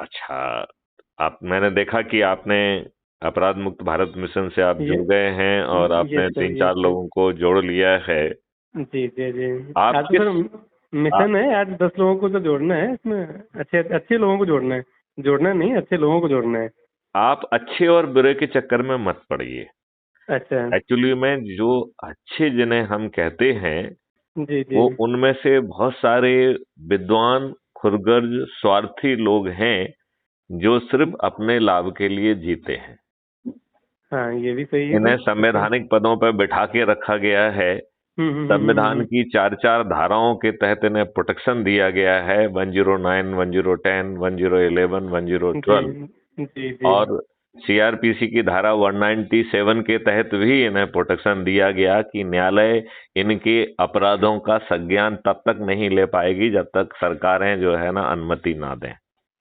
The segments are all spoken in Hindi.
अच्छा, आप मैंने देखा कि आपने अपराध मुक्त भारत मिशन से आप जुड़ गए हैं और यस आपने सर, तीन यस चार सर। लोगों को जोड़ लिया है। जी जी जी। आप आज तो किस सर आ, मिशन है, आज 10 लोगों को तो जोड़ना है इसमें। अच्छे अच्छे लोगों को जोड़ना है, जोड़ना नहीं, अच्छे लोगों को जोड़ना है। आप अच्छे और बुरे के चक्कर में मत पड़िए। अच्छा। एक्चुअली में जो अच्छे जिन्हें हम कहते हैं जी जी। वो उनमें से बहुत सारे विद्वान, खुरगर्ज, स्वार्थी लोग हैं जो सिर्फ अपने लाभ के लिए जीते हैं। हाँ, ये भी सही है इन्हें सर, अच्छा। संवैधानिक पदों पर बिठा के रखा गया है। संविधान हम्म। की चार चार धाराओं के तहत इन्हें प्रोटेक्शन दिया गया है, 109, 1010, 1011, जी 1012। जी जी। और सीआरपीसी की धारा 197 के तहत भी इन्हें प्रोटेक्शन दिया गया कि न्यायालय इनके अपराधों का संज्ञान तब तक नहीं ले पाएगी जब तक सरकारें जो है ना अनुमति ना दें।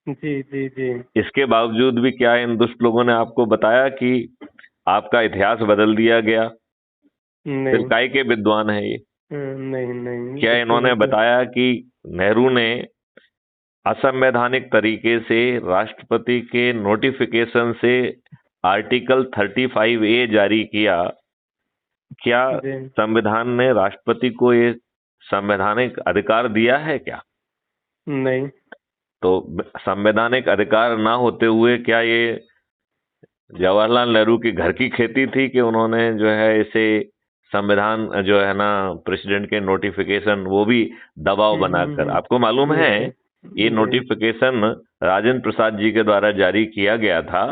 जी जी जी। इसके बावजूद भी क्या इन दुष्ट लोगों ने आपको बताया कि आपका इतिहास बदल दिया गया? फिर नहीं। काय के विद्वान है ये? नहीं नहीं, क्या बिल्कुल इन्होंने बिल्कुल। बताया कि नेहरू ने असंवैधानिक तरीके से राष्ट्रपति के नोटिफिकेशन से आर्टिकल 35A जारी किया? क्या जी। संविधान ने राष्ट्रपति को ये संवैधानिक अधिकार दिया है क्या? नहीं। तो संवैधानिक अधिकार ना होते हुए क्या ये जवाहरलाल नेहरू की घर की खेती थी कि उन्होंने जो है इसे संविधान जो है ना प्रेसिडेंट के नोटिफिकेशन वो भी दबाव बनाकर? आपको मालूम है जी ये जी। नोटिफिकेशन राजेंद्र प्रसाद जी के द्वारा जारी किया गया था।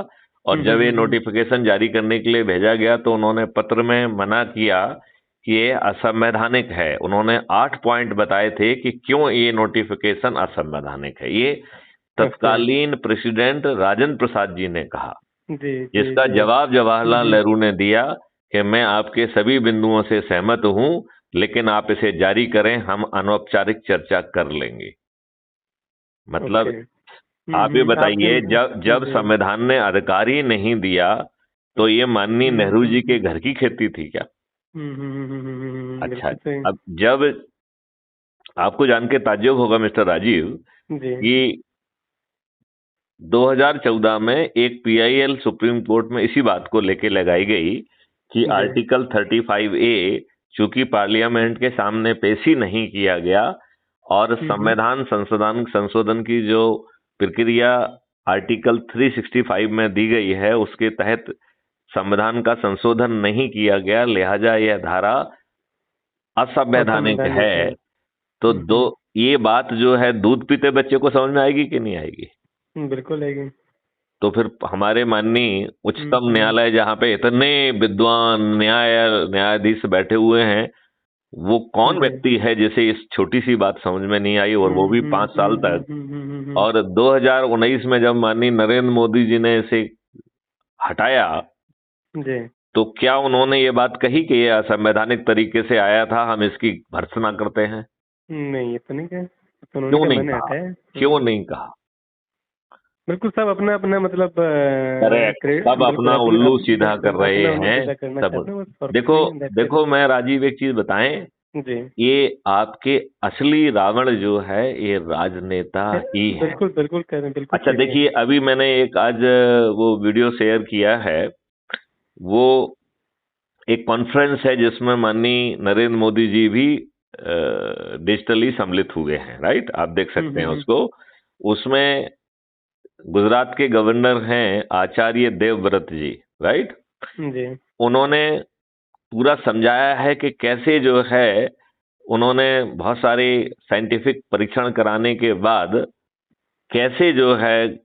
और जब ये नोटिफिकेशन जारी करने के लिए भेजा गया तो उन्होंने पत्र में मना किया कि ये असंवैधानिक है। उन्होंने 8 पॉइंट बताए थे कि क्यों ये नोटिफिकेशन असंवैधानिक है। ये अच्छा। तत्कालीन प्रेसिडेंट राजेंद्र प्रसाद जी ने कहा, जी जी जिसका जी। जवाब जवाहरलाल नेहरू ने दिया कि मैं आपके सभी बिंदुओं से सहमत हूं, लेकिन आप इसे जारी करें, हम अनौपचारिक चर्चा कर लेंगे। मतलब ओके। आप ये आपके। बताइए, जब जब जी। संविधान ने अधिकार ही नहीं दिया तो ये माननीय नेहरू जी के घर की खेती थी क्या? अच्छा, बिल्कुल सही। अब जब आपको जान के ताज्जुब होगा मिस्टर राजीव जी कि 2014 में एक पीआईएल सुप्रीम कोर्ट में इसी बात को लेके लगाई गई कि जी। आर्टिकल 35A चूंकि पार्लियामेंट के सामने पेश ही नहीं किया गया और संविधान संशोधन संशोधन की जो प्रक्रिया आर्टिकल 365 में दी गई है उसके तहत संविधान का संशोधन नहीं किया गया, लिहाजा यह धारा असंवैधानिक असंवैधानिक है। है। तो दो ये बात जो है दूध पीते बच्चे को समझ में आएगी कि नहीं आएगी? बिल्कुल आएगी। तो फिर हमारे माननीय उच्चतम हम्म। न्यायालय जहां पे इतने विद्वान न्यायाधीश बैठे हुए हैं, वो कौन जी। व्यक्ति है जिसे इस छोटी सी बात समझ में नहीं आई, और वो भी 5 साल तक? हम्म। और 2019 में जब माननीय नरेंद्र मोदी जी ने इसे हटाया जी। तो क्या उन्होंने ये बात कही कि ये असंवैधानिक तरीके से आया था, हम इसकी भर्त्सना करते हैं? नहीं, ये तो नहीं कहा, तो उन्होंने क्यों क्या नहीं मैंने कहा? हटाया। क्यों नहीं कहा? बिल्कुल, सब अपना अपना मतलब करेक्ट, सब बिल्कुल अपना उल्लू सीधा कर बिल्कुल रहे अपना उल्लू हैं। सीधा करना सब चाहते हैं, बस देखो, पर्पसली दैट्स इट। देखो मैं राजीव एक चीज बताएं, जी। ये आपके असली रावण जो है ये राजनेता ही है। बिल्कुल बिल्कुल कह रहे हैं, बिल्कुल अच्छा सही है। देखिए, अभी मैंने एक आज वो वीडियो शेयर किया है। वो एक कॉन्फ्रेंस है जिसमें माननीय नरेंद्र मोदी जी भी डिजिटली सम्मिलित हुए हैं, राइट? आप देख सकते हैं उसको। उसमें गुजरात के गवर्नर हैं आचार्य देवव्रत जी, राइट? जी उन्होंने पूरा समझाया है कि कैसे जो है उन्होंने बहुत सारे साइंटिफिक परीक्षण कराने के बाद कैसे जो है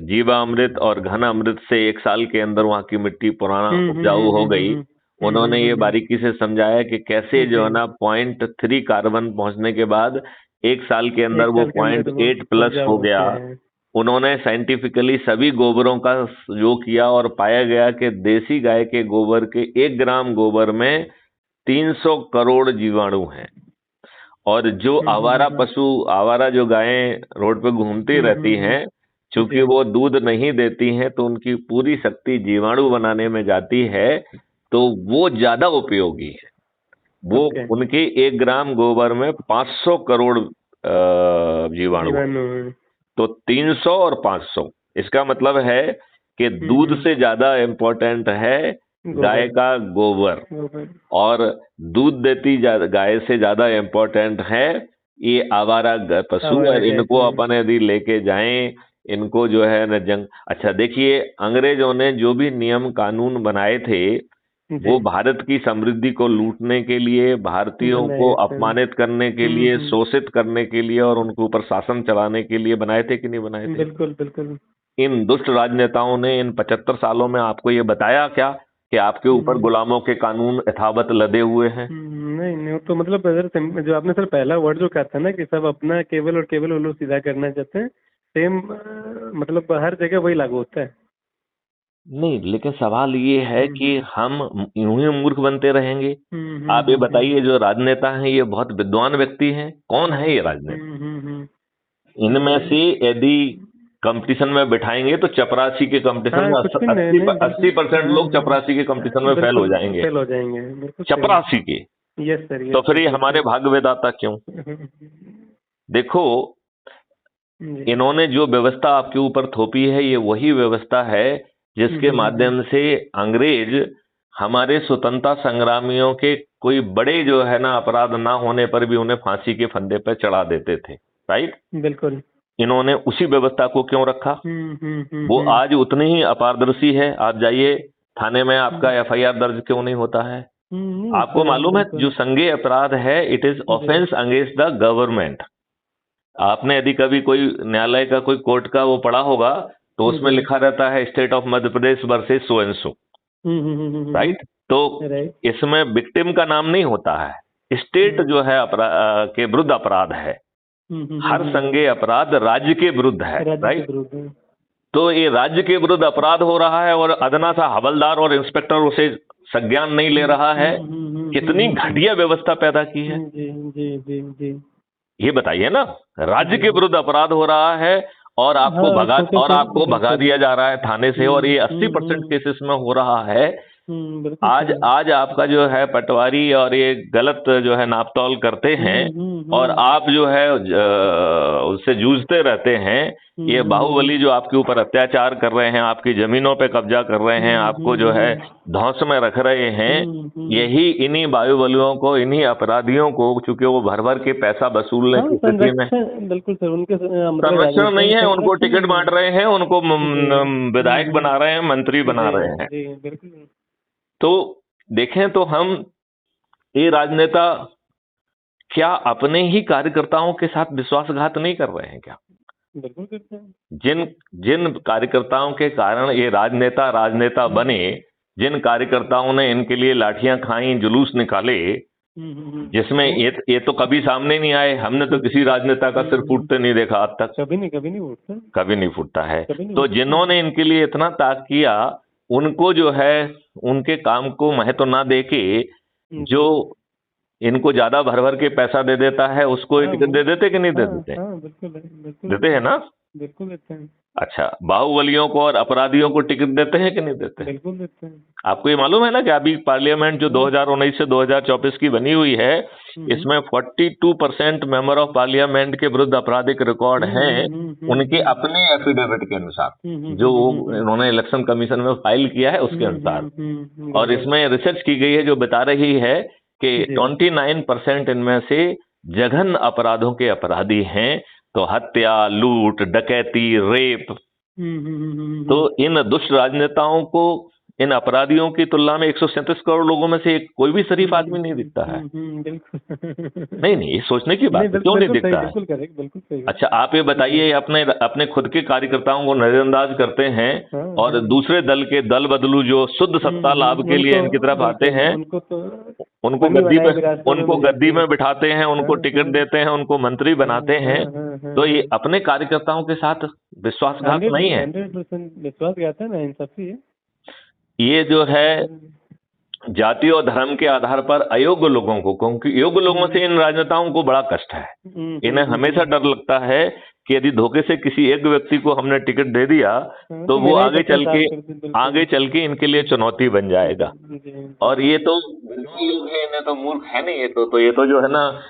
जीवामृत और घन अमृत से 1 साल के अंदर वहां की मिट्टी पुराना उपजाऊ हो गई। उन्होंने ये बारीकी से समझाया कि कैसे जो जी। है ना 0.3 कार्बन पहुंचने के बाद 1 साल के अंदर एक वो साल के अंदर वो 0.8+ उपजाऊ हो गया। होते हैं। उन्होंने साइंटिफिकली सभी गोबरों का जो किया और पाया गया कि देसी गाय के गोबर के 1 ग्राम गोबर में 300 करोड़ जीवाणु हैं। और जो आवारा पशु, आवारा जो गायें रोड पे घूमती रहती हैं, चूंकि जी। वो दूध नहीं देती हैं तो उनकी पूरी शक्ति जीवाणु बनाने में जाती है, तो वो ज्यादा उपयोगी है। वो ओके। उनके 1 ग्राम गोबर में 500 करोड़ जीवाणु है। जीवाणु हैं। तो 300 और 500, इसका मतलब है कि दूध से ज्यादा इम्पोर्टेंट है गाय का गोबर, और दूध देती गाय से ज्यादा इम्पोर्टेंट है ये आवारा पशु। और इनको अपन यदि लेके जाएं, इनको जो है न जंग। अच्छा देखिए, अंग्रेजों ने जो भी नियम कानून बनाए थे वो भारत की समृद्धि को लूटने के लिए, भारतीयों को अपमानित करने के लिए, शोषित करने के लिए और उनके ऊपर शासन चलाने के लिए बनाए थे कि नहीं बनाए थे? बिल्कुल बिल्कुल। इन दुष्ट राजनेताओं ने इन 75 सालों में आपको ये बताया क्या कि आपके ऊपर गुलामों के कानून यथावत लदे हुए हैं? नहीं नहीं, तो मतलब जो आपने सर पहला वर्ड जो कहा था ना कि सब अपना केवल और केवल वो लोग सीधा करना चाहते हैं, सेम मतलब हर जगह वही लागू होता है। नहीं, लेकिन सवाल ये है कि हम यूं ही मूर्ख बनते रहेंगे? आप ये बताइए, जो राजनेता हैं ये बहुत विद्वान व्यक्ति हैं, कौन है ये राजनेता? इनमें से यदि कंपटीशन में बिठाएंगे तो चपरासी के कंपटीशन में 80% लोग चपरासी के कंपटीशन में फेल हो जाएंगे, चपरासी के। Yes sir. तो फिर ये हमारे भाग्य विधाता क्यों? देखो, इन्होंने जो व्यवस्था आपके ऊपर थोपी है ये वही व्यवस्था है जिसके माध्यम से अंग्रेज हमारे स्वतंत्रता संग्रामियों के कोई बड़े जो है ना अपराध ना होने पर भी उन्हें फांसी के फंदे पर चढ़ा देते थे, राइट? बिल्कुल। इन्होंने उसी व्यवस्था को क्यों रखा? वो आज उतनी ही अपारदर्शी है। आप जाइए थाने में, आपका FIR दर्ज क्यों नहीं होता है? आपको मालूम है जो संज्ञेय अपराध है, it is offence against the government. आपने यदि कभी कोई न्यायालय का कोई कोर्ट का वो पढ़ा होगा तो उसमें लिखा रहता है state of Madhya Pradesh versus so and so, right? तो इसमें विक्टिम का नाम नहीं होता है, स्टेट जो है अपराध के विरुद्ध अपराध है। हर संज्ञेय अपराध राज्य के विरुद्ध है, राइट? तो ये राज्य के विरुद्ध अपराध हो रहा है और अदना सा हवलदार और इंस्पेक्टर उसे संज्ञान नहीं ले रहा है। कितनी घटिया व्यवस्था पैदा की है, ये बताइए ना। राज्य के विरुद्ध अपराध हो रहा है और आपको भगा दिया जा रहा है थाने से, और ये 80% केसेस में हो रहा है। आज आपका जो है पटवारी और ये गलत जो है नापतोल करते हैं और आप जो है उससे जूझते रहते हैं। ये बाहुबली जो आपके ऊपर अत्याचार कर रहे हैं, आपकी जमीनों पे कब्जा कर रहे हैं, आपको जो है धौंस में रख रहे हैं, यही इन्हीं बाहुबलियों को, इन्हीं अपराधियों को, चूंकि वो भर भर के पैसा वसूलने की स्थिति में, बिल्कुल सर, उनके संरक्षण नहीं है, उनको टिकट बांट रहे हैं, उनको विधायक बना रहे हैं, मंत्री बना रहे हैं। तो देखें तो हम ये राजनेता क्या अपने ही कार्यकर्ताओं के साथ विश्वासघात नहीं कर रहे हैं क्या? बिल्कुल करते हैं। जिन कार्यकर्ताओं के कारण ये राजनेता बने, जिन कार्यकर्ताओं ने इनके लिए लाठियां खाई, जुलूस निकाले, जिसमें ये तो कभी सामने नहीं आए। हमने तो किसी राजनेता का सिर फूटते नहीं देखा आज तक। कभी नहीं फूटता है। तो जिन्होंने इनके लिए इतना त्याग किया, उनको जो है उनके काम को महत्व ना देके जो इनको ज्यादा भर भर के पैसा दे देता है उसको टिकट दे देते कि नहीं दे देते? बिल्कुल देते हैं ना? बिल्कुल देते हैं। अच्छा, बाहुबलियों को और अपराधियों को टिकट देते हैं कि नहीं देते? बिल्कुल देते हैं। आपको ये मालूम है ना कि अभी पार्लियामेंट जो 2019 से 2024 की बनी हुई है, इसमें 42% मेंबर ऑफ पार्लियामेंट के विरुद्ध आपराधिक रिकॉर्ड हैं, उनके अपने एफिडेविट के अनुसार, जो उन्होंने इलेक्शन कमीशन में फाइल किया है उसके अनुसार। और इसमें रिसर्च की गई है जो बता रही है कि 29% इनमें से जघन्य अपराधों के अपराधी हैं। तो हत्या, लूट, डकैती, रेप। तो इन दुष्ट राजनेताओं को, इन अपराधियों की तुलना में 137 करोड़ लोगों में से कोई भी शरीफ आदमी नहीं दिखता है। नहीं, ये सोचने की बात है, क्यों नहीं दिखता है? बिल्कुल। अच्छा, आप ये बताइए, अपने खुद के कार्यकर्ताओं को नजरअंदाज करते हैं और दूसरे दल के दल बदलू जो शुद्ध सत्ता लाभ के लिए इनकी तरफ आते हैं, उनको गद्दी में बिठाते हैं, उनको टिकट देते हैं, उनको मंत्री बनाते हैं। तो ये अपने कार्यकर्ताओं के साथ विश्वासघात नहीं है? 100% विश्वासघात है ना, इन सबसे। ये जो है जाति और धर्म के आधार पर अयोग्य लोगों को, क्योंकि योग्य लोगों से इन राजनेताओं को बड़ा कष्ट है। इन्हें हमेशा डर लगता है कि यदि धोखे से किसी एक व्यक्ति को हमने टिकट दे दिया तो वो आगे चल के इनके लिए चुनौती बन जाएगा। और ये तो विद्वान लोग हैं, इन्हें तो मूर्ख है नहीं, ये तो जो है ना,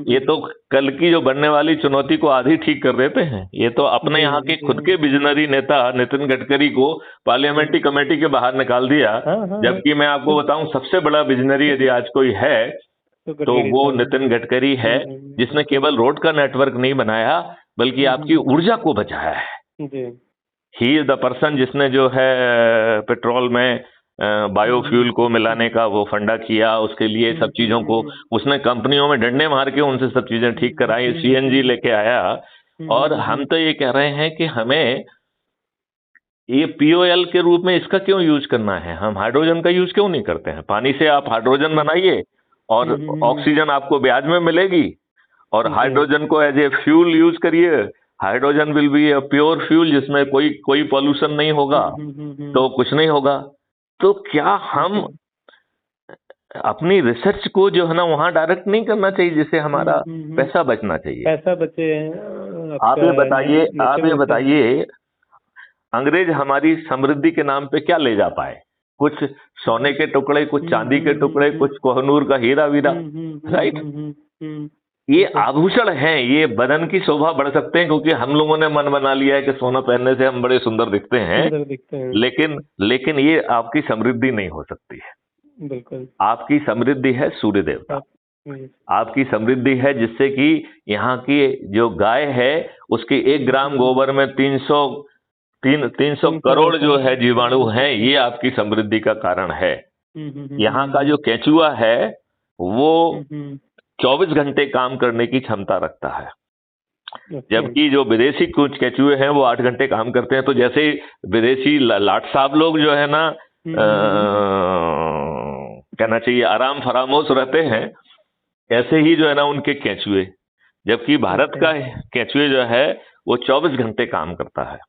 ये तो कल की जो बनने वाली चुनौती को आधी ठीक कर देते हैं। ये तो अपने यहाँ के खुद के विजनरी नेता नितिन गडकरी को पार्लियामेंट्री कमेटी के बाहर निकाल दिया, जबकि मैं आपको बताऊं सबसे बड़ा विजनरी यदि आज कोई है तो वो नितिन गडकरी है, जिसने केवल रोड का नेटवर्क नहीं बनाया बल्कि आपकी ऊर्जा को बचाया है। ही इज द पर्सन जिसने जो है पेट्रोल में बायोफ्यूल को मिलाने का वो फंडा किया, उसके लिए सब चीजों को उसने कंपनियों में डंडे मार के उनसे सब चीजें ठीक कराई, सीएनजी लेके आया। और हम तो ये कह रहे हैं कि हमें ये पीओएल के रूप में इसका क्यों यूज करना है, हम हाइड्रोजन का यूज क्यों नहीं करते हैं। पानी से आप हाइड्रोजन बनाइए और ऑक्सीजन आपको ब्याज में मिलेगी, और हाइड्रोजन को एज ए फ्यूल यूज करिए। Hydrogen will be a pure fuel जिसमें कोई पॉल्यूशन नहीं होगा, तो कुछ नहीं होगा। तो क्या हम अपनी रिसर्च को जो है ना वहां डायरेक्ट नहीं करना चाहिए जिससे हमारा पैसा बचना चाहिए, पैसा बचे। आप ये बताइए अंग्रेज हमारी समृद्धि के नाम पे क्या ले जा पाए? कुछ सोने के टुकड़े, कुछ चांदी के टुकड़े, कुछ कोहनूर का हीरा वीरा, राइट। ये आभूषण हैं, ये बदन की शोभा बढ़ सकते हैं क्योंकि हम लोगों ने मन बना लिया है कि सोना पहनने से हम बड़े सुंदर दिखते हैं, लेकिन ये आपकी समृद्धि नहीं हो सकती है। बिल्कुल, आपकी समृद्धि है सूर्य देवता, आपकी समृद्धि है जिससे कि यहाँ की जो गाय है उसके 1 ग्राम गोबर में 300 करोड़ जो है जीवाणु हैं, ये आपकी समृद्धि का कारण है। यहाँ का जो केंचुआ है वो 24 घंटे काम करने की क्षमता रखता है, जबकि जो विदेशी कुछ केंचुए हैं वो 8 घंटे काम करते हैं। तो जैसे विदेशी लाट साहब लोग जो है ना कहना चाहिए आराम फरामोश रहते हैं, ऐसे ही जो है ना उनके केंचुए, जबकि भारत का केंचुए जो है वो 24 घंटे काम करता है।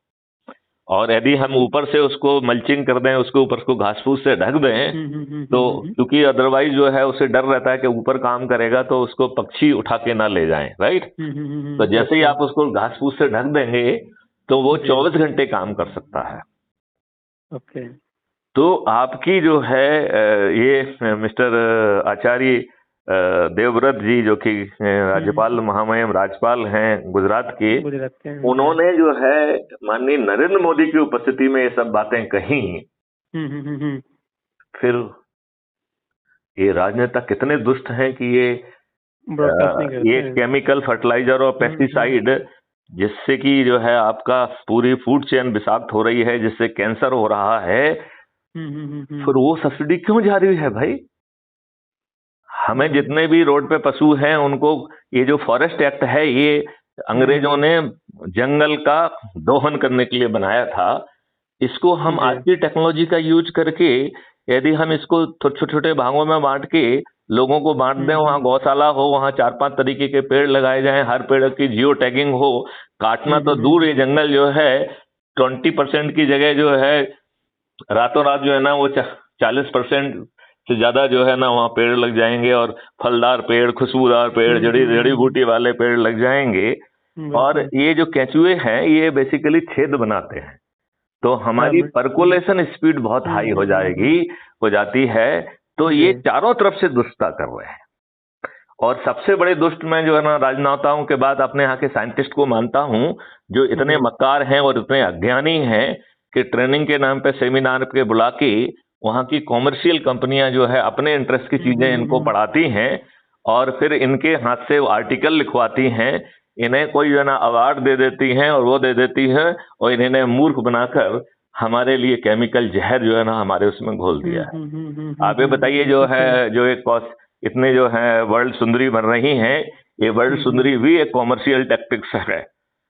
और यदि हम ऊपर से उसको मल्चिंग कर दें, उसके ऊपर उसको घास फूस से ढक दें, तो क्योंकि अदरवाइज जो है उसे डर रहता है कि ऊपर काम करेगा तो उसको पक्षी उठा के ना ले जाएं, राइट। तो जैसे ही आप उसको घास फूस से ढक देंगे तो वो 24 घंटे काम कर सकता है। ओके, तो आपकी जो है ये मिस्टर आचार्य देवव्रत जी जो कि राज्यपाल महामहिम राज्यपाल हैं गुजरात के, उन्होंने जो है माननीय नरेंद्र मोदी की उपस्थिति में ये सब बातें कही। फिर ये राजनेता कितने दुष्ट हैं कि ये केमिकल फर्टिलाइजर और पेस्टिसाइड जिससे कि जो है आपका पूरी फूड चेन विषाक्त हो रही है, जिससे कैंसर हो रहा है, फिर वो सब्सिडी क्यों जारी है भाई? हमें जितने भी रोड पे पशु हैं उनको ये जो फॉरेस्ट एक्ट है ये अंग्रेजों ने जंगल का दोहन करने के लिए बनाया था। इसको हम आज की टेक्नोलॉजी का यूज करके यदि हम इसको छोटे छोटे भागों में बांट के लोगों को बांट दें, वहाँ गौशाला हो, वहाँ 4-5 तरीके के पेड़ लगाए जाएं, हर पेड़ की जियो टैगिंग हो, काटना तो दूर, ये जंगल जो है 20% की जगह जो है रातों रात जो है ना वो 40% से ज्यादा जो है ना वहाँ पेड़ लग जाएंगे, और फलदार पेड़, खुशबूदार पेड़, जड़ी बूटी वाले पेड़ लग जाएंगे। और ये जो केंचुए हैं ये बेसिकली छेद बनाते हैं, तो हमारी पर्कुलेशन स्पीड बहुत हाई हो जाती है। तो ये चारों तरफ से दुष्टता कर रहे हैं। और सबसे बड़े दुष्ट मैं जो है ना राजनेताओं के बाद अपने यहाँ के साइंटिस्ट को मानता हूँ, जो इतने मक्कार हैं और इतने अज्ञानी हैं कि ट्रेनिंग के नाम पे सेमिनार पे बुला के वहाँ की कॉमर्शियल कंपनियां जो है अपने इंटरेस्ट की चीजें इनको पढ़ाती हैं और फिर इनके हाथ से आर्टिकल लिखवाती हैं, इन्हें कोई जो है ना अवार्ड दे देती हैं और वो दे देती है, और इन्हें मूर्ख बनाकर हमारे लिए केमिकल जहर जो है ना हमारे उसमें घोल दिया है। आप ये बताइए जो है जो एक इतने जो है वर्ल्ड सुंदरी बन रही हैं, ये वर्ल्ड सुंदरी भी एक कॉमर्शियल टैक्टिक्स है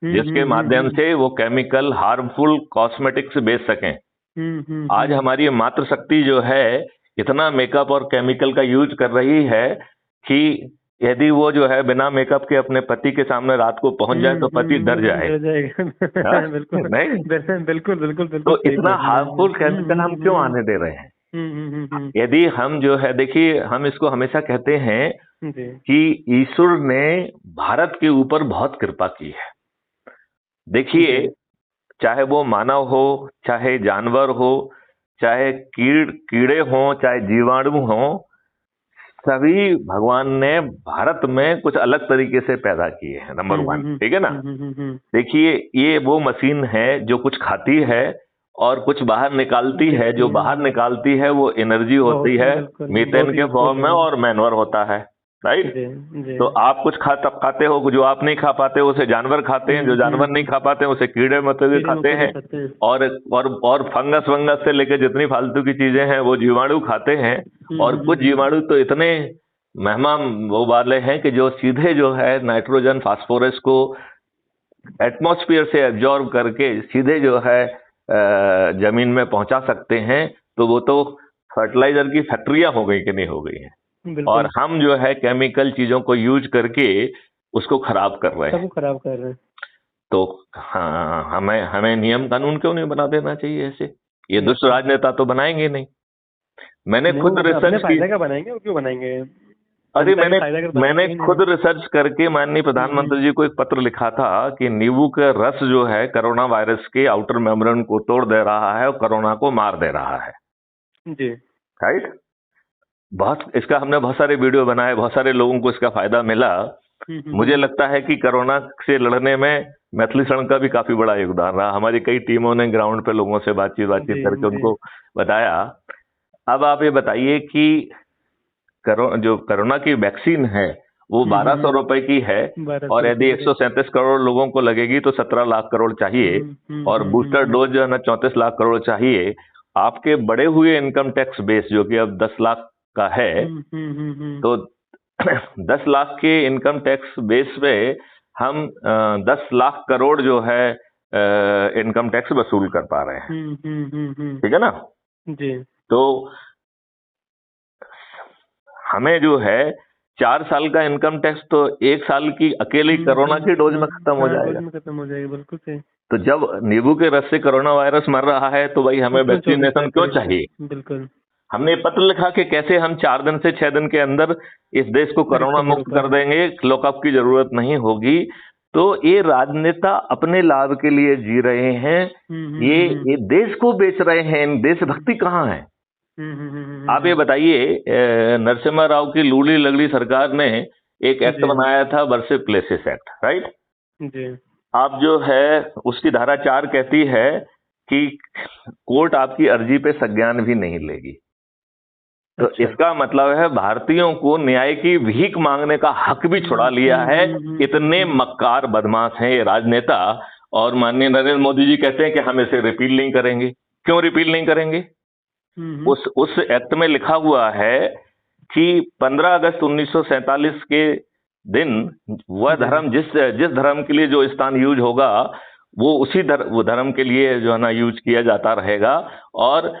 जिसके माध्यम से वो केमिकल हार्मफुल कॉस्मेटिक्स बेच सकें। आज हमारी मातृशक्ति जो है इतना मेकअप और केमिकल का यूज कर रही है कि यदि वो जो है बिना मेकअप के अपने पति के सामने रात को पहुंच जाए तो पति डर जाए। बिल्कुल नहीं, बिल्कुल। तो इतना हार्मफुल केमिकल हम क्यों आने दे रहे हैं? यदि हम जो है देखिए, हम इसको हमेशा कहते हैं कि ईश्वर ने भारत के ऊपर बहुत कृपा की है। देखिए, जी चाहे वो मानव हो, चाहे जानवर हो, चाहे कीड़े हों, चाहे जीवाणु हों, सभी भगवान ने भारत में कुछ अलग तरीके से पैदा किए हैं, नंबर वन, ठीक है ना। देखिए, ये वो मशीन है जो कुछ खाती है और कुछ बाहर निकालती है। जो बाहर निकालती है वो एनर्जी होती है, बिल्कुल मीथेन बहुत के फॉर्म में, यूजफुल और मैनवर होता है, राइट। जी जी तो आप कुछ खाते हो, जो आप नहीं खा पाते हो उसे जानवर खाते हैं, जो जानवर नहीं खा पाते हैं उसे कीड़े मकोड़े कीड़े खाते मकोड़े हैं, खाते हैं। और फंगस वंगस से लेकर जितनी फालतू की चीजें हैं वो जीवाणु खाते हैं। और कुछ जीवाणु तो इतने मेहमान वो वाले हैं कि जो सीधे जो है नाइट्रोजन फास्फोरस को एटमॉस्फेयर से एब्जॉर्ब करके सीधे जो है जमीन में पहुंचा सकते हैं। तो वो तो फर्टिलाइजर की फैक्ट्रियां हो गई कि नहीं हो गई हैं, और बिल्कुल हम जो है केमिकल चीजों को यूज करके उसको खराब कर रहे हैं। सबको खराब कर रहे हैं। तो हाँ, हमें हमें नियम कानून क्यों नहीं बना देना चाहिए ऐसे? ये दुष्ट बिल्कुल राजनेता तो बनाएंगे नहीं। मैंने नहीं, खुद वो अपने रिसर्च की। फायदे का बनाएंगे, वो क्यों बनाएंगे? अरे जनता के मैंने फायदा कर मैंने बनाएंगे ही खुद नहीं। रिसर्च करके माननीय प्रधानमंत्री जी को एक पत्र लिखा था कि नींबू का रस जो है कोरोना वायरस के आउटर मेम्ब्रेन को तोड़ दे रहा है और कोरोना को मार दे रहा है, जी राइट। इसका हमने बहुत सारे वीडियो बनाए, बहुत सारे लोगों को इसका फायदा मिला। मुझे लगता है कि कोरोना से लड़ने में मैथिली शरण का भी काफी बड़ा योगदान रहा। हमारी कई टीमों ने ग्राउंड पे लोगों से बातचीत जी करके जी उनको बताया। अब आप ये बताइए कि जो कोरोना की वैक्सीन है वो 1200 रुपए की है, 1200 और यदि रुपये की। 137 करोड़ लोगों को लगेगी तो 17 लाख करोड़ चाहिए, और बूस्टर डोज जो है ना 34 लाख करोड़ चाहिए। आपके बढ़े हुए इनकम टैक्स बेस जो कि अब 10 लाख का है, तो 10 लाख के इनकम टैक्स बेस पे हम 10 लाख करोड़ जो है इनकम टैक्स वसूल कर पा रहे हैं, ठीक है ना। जी तो हमें जो है 4 साल का इनकम टैक्स तो 1 साल की अकेली कोरोना की डोज में खत्म हो हाँ, डोज जाएगा। में खत्म हो जाएगी, बिल्कुल सही। तो जब नींबू के रस से कोरोना वायरस मर रहा है तो भाई हमें क्यों 24 वैक्सीनेशन लाख क्यों करोड़? चाहिए? बिल्कुल हमने पत्र लिखा कि कैसे हम 4 दिन से 6 दिन के अंदर इस देश को कोरोना रिकवर मुक्त होगा। कर देंगे, लॉकअप की जरूरत नहीं होगी। तो ये राजनेता अपने लाभ के लिए जी रहे हैं, ये देश को बेच रहे हैं। देशभक्ति कहाँ है? आप ये बताइए, नरसिम्हा राव की लूली लगड़ी सरकार ने एक एक्ट जी बनाया था, वर्शिप प्लेसेस एक्ट, राइट। जी आप जो है उसकी धारा 4 कहती है कि कोर्ट आपकी अर्जी पे संज्ञान भी नहीं लेगी। तो अच्छा। इसका मतलब है भारतीयों को न्याय की भीख मांगने का हक भी छुड़ा लिया है। इतने मक्कार बदमाश हैं ये राजनेता। और माननीय नरेंद्र मोदी जी कहते हैं कि हम इसे रिपील नहीं करेंगे। क्यों रिपील नहीं करेंगे? उस एक्ट में लिखा हुआ है कि 15 अगस्त 1947 के दिन वह धर्म जिस धर्म के लिए जो स्थान यूज होगा वो उसी वो धर्म के लिए जो है ना यूज किया जाता रहेगा। और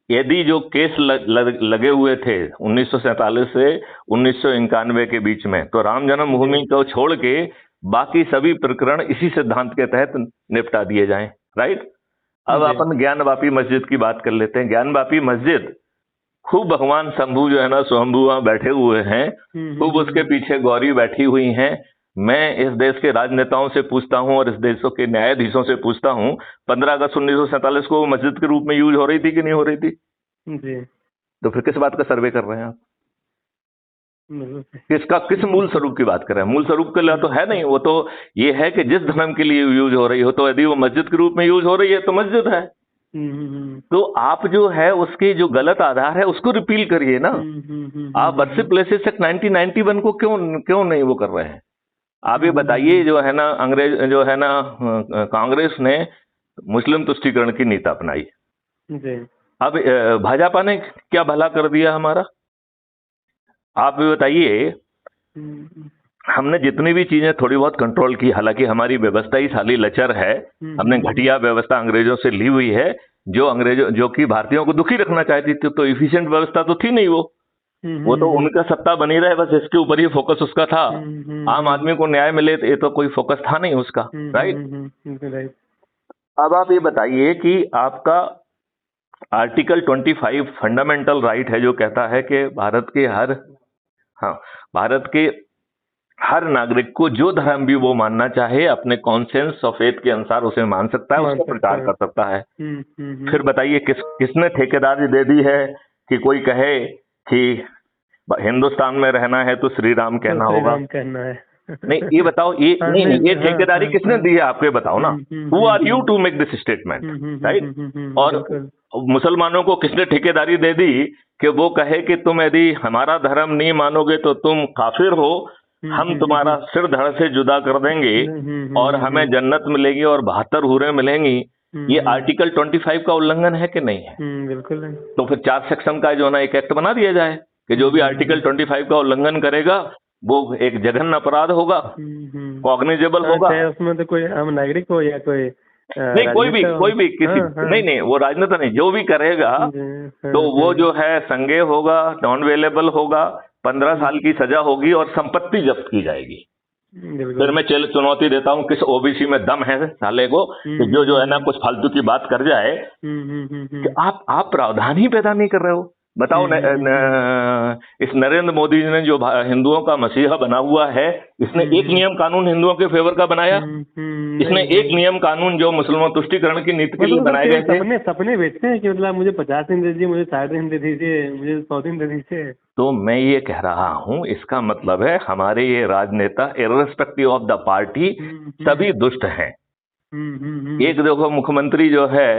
यदि जो केस लगे हुए थे 1947 से 1991 के बीच में, तो राम जन्मभूमि को छोड़ के बाकी सभी प्रकरण इसी सिद्धांत के तहत निपटा दिए जाएं, राइट। अब अपन ज्ञानवापी मस्जिद की बात कर लेते हैं। ज्ञानवापी मस्जिद खूब भगवान शंभू जो है ना स्वयंभू वहां बैठे हुए हैं, खूब उसके पीछे गौरी बैठी हुई हैं। मैं इस देश के राजनेताओं से पूछता हूं और इस देशों के न्यायाधीशों से पूछता हूं, 15 अगस्त 1947 को वो मस्जिद के रूप में यूज हो रही थी कि नहीं हो रही थी? जी तो फिर किस बात का सर्वे कर रहे हैं आप? किस मूल स्वरूप की बात कर रहे हैं? मूल स्वरूप के लिए तो है नहीं। वो तो ये है कि जिस धर्म के लिए यूज हो रही हो, तो यदि वो मस्जिद के रूप में यूज हो रही है तो मस्जिद है। तो आप जो है उसके जो गलत आधार है उसको रिपील करिए ना। आप वर्शिप प्लेसेस एक्ट 1991 को क्यों नहीं वो कर रहे हैं? आप ये बताइए, जो है ना अंग्रेज जो है ना कांग्रेस ने मुस्लिम तुष्टीकरण की नीति अपनाई। अब भाजपा ने क्या भला कर दिया हमारा? आप भी बताइए। हमने जितनी भी चीजें थोड़ी बहुत कंट्रोल की, हालांकि हमारी व्यवस्था ही साली लचर है। हमने घटिया व्यवस्था अंग्रेजों से ली हुई है, जो कि भारतीयों को दुखी रखना चाहती थी। तो इफिशिएंट व्यवस्था तो थी नहीं वो तो उनका सत्ता बनी रहे, बस इसके ऊपर ही फोकस उसका था। आम आदमी को न्याय मिले ये तो कोई फोकस था नहीं उसका, राइट। अब आप ये बताइए कि आपका आर्टिकल 25 फंडामेंटल राइट है जो कहता है कि भारत के हर नागरिक को जो धर्म भी वो मानना चाहे अपने कॉन्सेंस ऑफ फेथ के अनुसार उसे मान सकता है, उसका प्रचार कर सकता है। फिर बताइए किसने ठेकेदारी दे दी है कि कोई कहे कि हिंदुस्तान में रहना है तो श्री राम कहना होगा? कहना है। नहीं, ये बताओ, ये नहीं ये ठेकेदारी किसने दी है आपको, बताओ ना। Who are you to make this statement, right? और मुसलमानों को किसने ठेकेदारी दे दी कि वो कहे कि तुम यदि हमारा धर्म नहीं मानोगे तो तुम काफिर हो, हम तुम्हारा सिर धड़ से जुदा कर देंगे और हमें जन्नत मिलेगी और 72 हूरें मिलेंगी। ये आर्टिकल 25 का उल्लंघन है कि नहीं है? बिल्कुल है। तो फिर 4 सेक्शन का जो ना एक एक्ट बना दिया जाए कि जो भी आर्टिकल 25 का उल्लंघन करेगा वो एक जघन्य अपराध होगा, कॉग्निजेबल होगा। उसमें तो कोई आम नागरिक हो या कोई नहीं, कोई भी किसी नहीं वो राजनेता नहीं, जो भी करेगा तो वो जो है संज्ञेय होगा, नॉन अवेलेबल होगा, 15 साल की सजा होगी और संपत्ति जब्त की जाएगी। फिर मैं चुनौती देता हूँ किस ओबीसी में दम है साले को कि जो है ना कुछ फालतू की बात कर जाए कि आप प्रावधान ही पैदा नहीं कर रहे हो। बताओ इस नरेंद्र मोदी जी ने जो हिंदुओं का मसीहा बना हुआ है, इसने एक नियम कानून हिंदुओं के फेवर का बनाया? इसने एक नियम कानून जो मुसलमान तुष्टिकरण की नीति के लिए बनाए गए थे? सपने बेचते हैं कि मतलब मुझे 50 दिन दे दीजिए, मुझे 60 दिन दे दीजिए, मुझे 100 दिन दे दीजिए। तो मैं ये कह रहा हूँ, इसका मतलब है हमारे ये राजनेता इर्रेस्पेक्टिव ऑफ द पार्टी सभी दुष्ट हैं। एक देखो मुख्यमंत्री जो है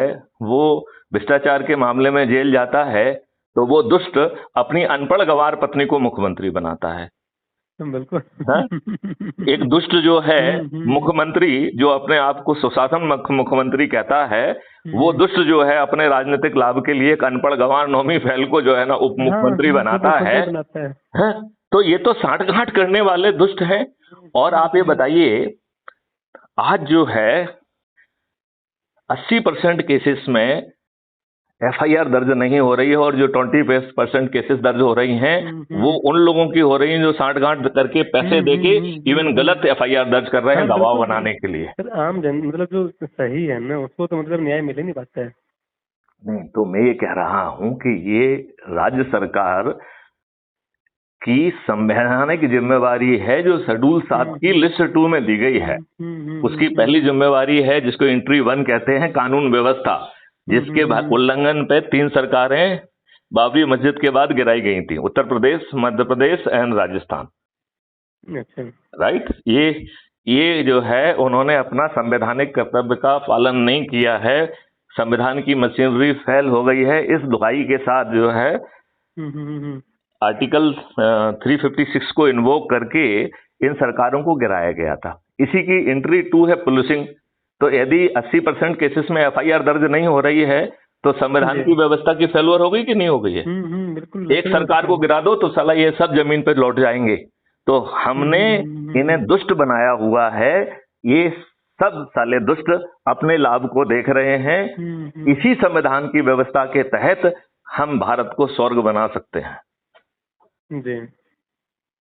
वो भ्रष्टाचार के मामले में जेल जाता है तो वो दुष्ट अपनी अनपढ़ गंवार पत्नी को मुख्यमंत्री बनाता है। बिल्कुल। एक दुष्ट जो है मुख्यमंत्री जो अपने आप को सुशासन मुख्यमंत्री कहता है, वो दुष्ट जो है अपने राजनीतिक लाभ के लिए एक अनपढ़ गंवार नौमी फैल को जो है ना उप मुख्यमंत्री बनाता है। तो ये तो साठगांठ करने वाले दुष्ट हैं। और आप ये बताइए, आज जो है 80% केसेस में एफआईआर दर्ज नहीं हो रही है और जो 20% केसेस दर्ज हो रही हैं वो उन लोगों की हो रही हैं जो साठगांठ करके पैसे देके इवन गलत एफआईआर दर्ज कर रहे हैं गवाह बनाने के लिए। आम जन मतलब जो सही है ना उसको तो मतलब न्याय मिल ही नहीं पाता है। नहीं, तो मैं ये कह रहा हूं कि ये राज्य सरकार की संवैधानिक जिम्मेवारी है जो शेड्यूल 7 की लिस्ट 2 में दी गई है। उसकी पहली जिम्मेवारी है जिसको एंट्री 1 कहते हैं, कानून व्यवस्था, जिसके उल्लंघन पे 3 सरकारें बाबरी मस्जिद के बाद गिराई गई थी, उत्तर प्रदेश, मध्य प्रदेश एंड राजस्थान। राइट? ये जो है उन्होंने अपना संवैधानिक कर्तव्य का पालन नहीं किया है। संविधान की मशीनरी फेल हो गई है। इस दुहाई के साथ जो है आर्टिकल 356 को इन्वोक करके इन सरकारों को गिराया गया था। इसी की एंट्री 2 है पुलिसिंग। तो यदि 80% केसेस में एफआईआर दर्ज नहीं हो रही है तो संविधान की व्यवस्था की फेलुअर हो गई कि नहीं हो गई है? बिल्कुल। एक सरकार को गिरा दो तो साला ये सब जमीन पर लौट जाएंगे। तो हमने इन्हें दुष्ट बनाया हुआ है। ये सब साले दुष्ट अपने लाभ को देख रहे हैं। इसी संविधान की व्यवस्था के तहत हम भारत को स्वर्ग बना सकते हैं।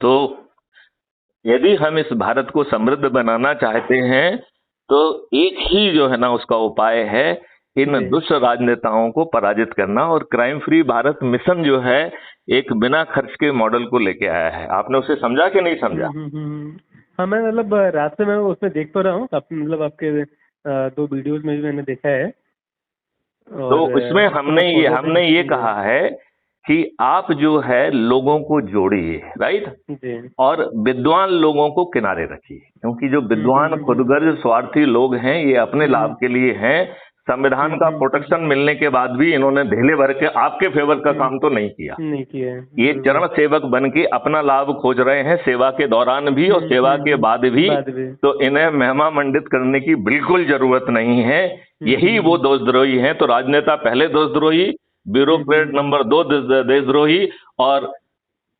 तो यदि हम इस भारत को समृद्ध बनाना चाहते हैं तो एक ही जो है ना उसका उपाय है इन दुष्ट राजनेताओं को पराजित करना। और क्राइम फ्री भारत मिशन जो है एक बिना खर्च के मॉडल को लेके आया है। आपने उसे समझा कि नहीं समझा? हाँ, मैं मतलब रात से मैं उसमें देख तो रहा हूँ, मतलब आपके 2 वीडियोस में भी मैंने देखा है। तो इसमें हमने ये कहा है कि आप जो है लोगों को जोड़िए, राइट, और विद्वान लोगों को किनारे रखिए, क्योंकि जो विद्वान खुदगर्ज स्वार्थी लोग हैं ये अपने लाभ के लिए हैं। संविधान का प्रोटेक्शन मिलने के बाद भी इन्होंने ढेले भर के आपके फेवर का काम तो नहीं किया। ये चरण सेवक बन के अपना लाभ खोज रहे हैं, सेवा के दौरान भी और सेवा के बाद भी। तो इन्हें महिमा मंडित करने की बिल्कुल जरूरत नहीं है। यही वो देशद्रोही हैं। तो राजनेता पहले देशद्रोही, ब्यूरोक्रेट नंबर 2 देशद्रोही, और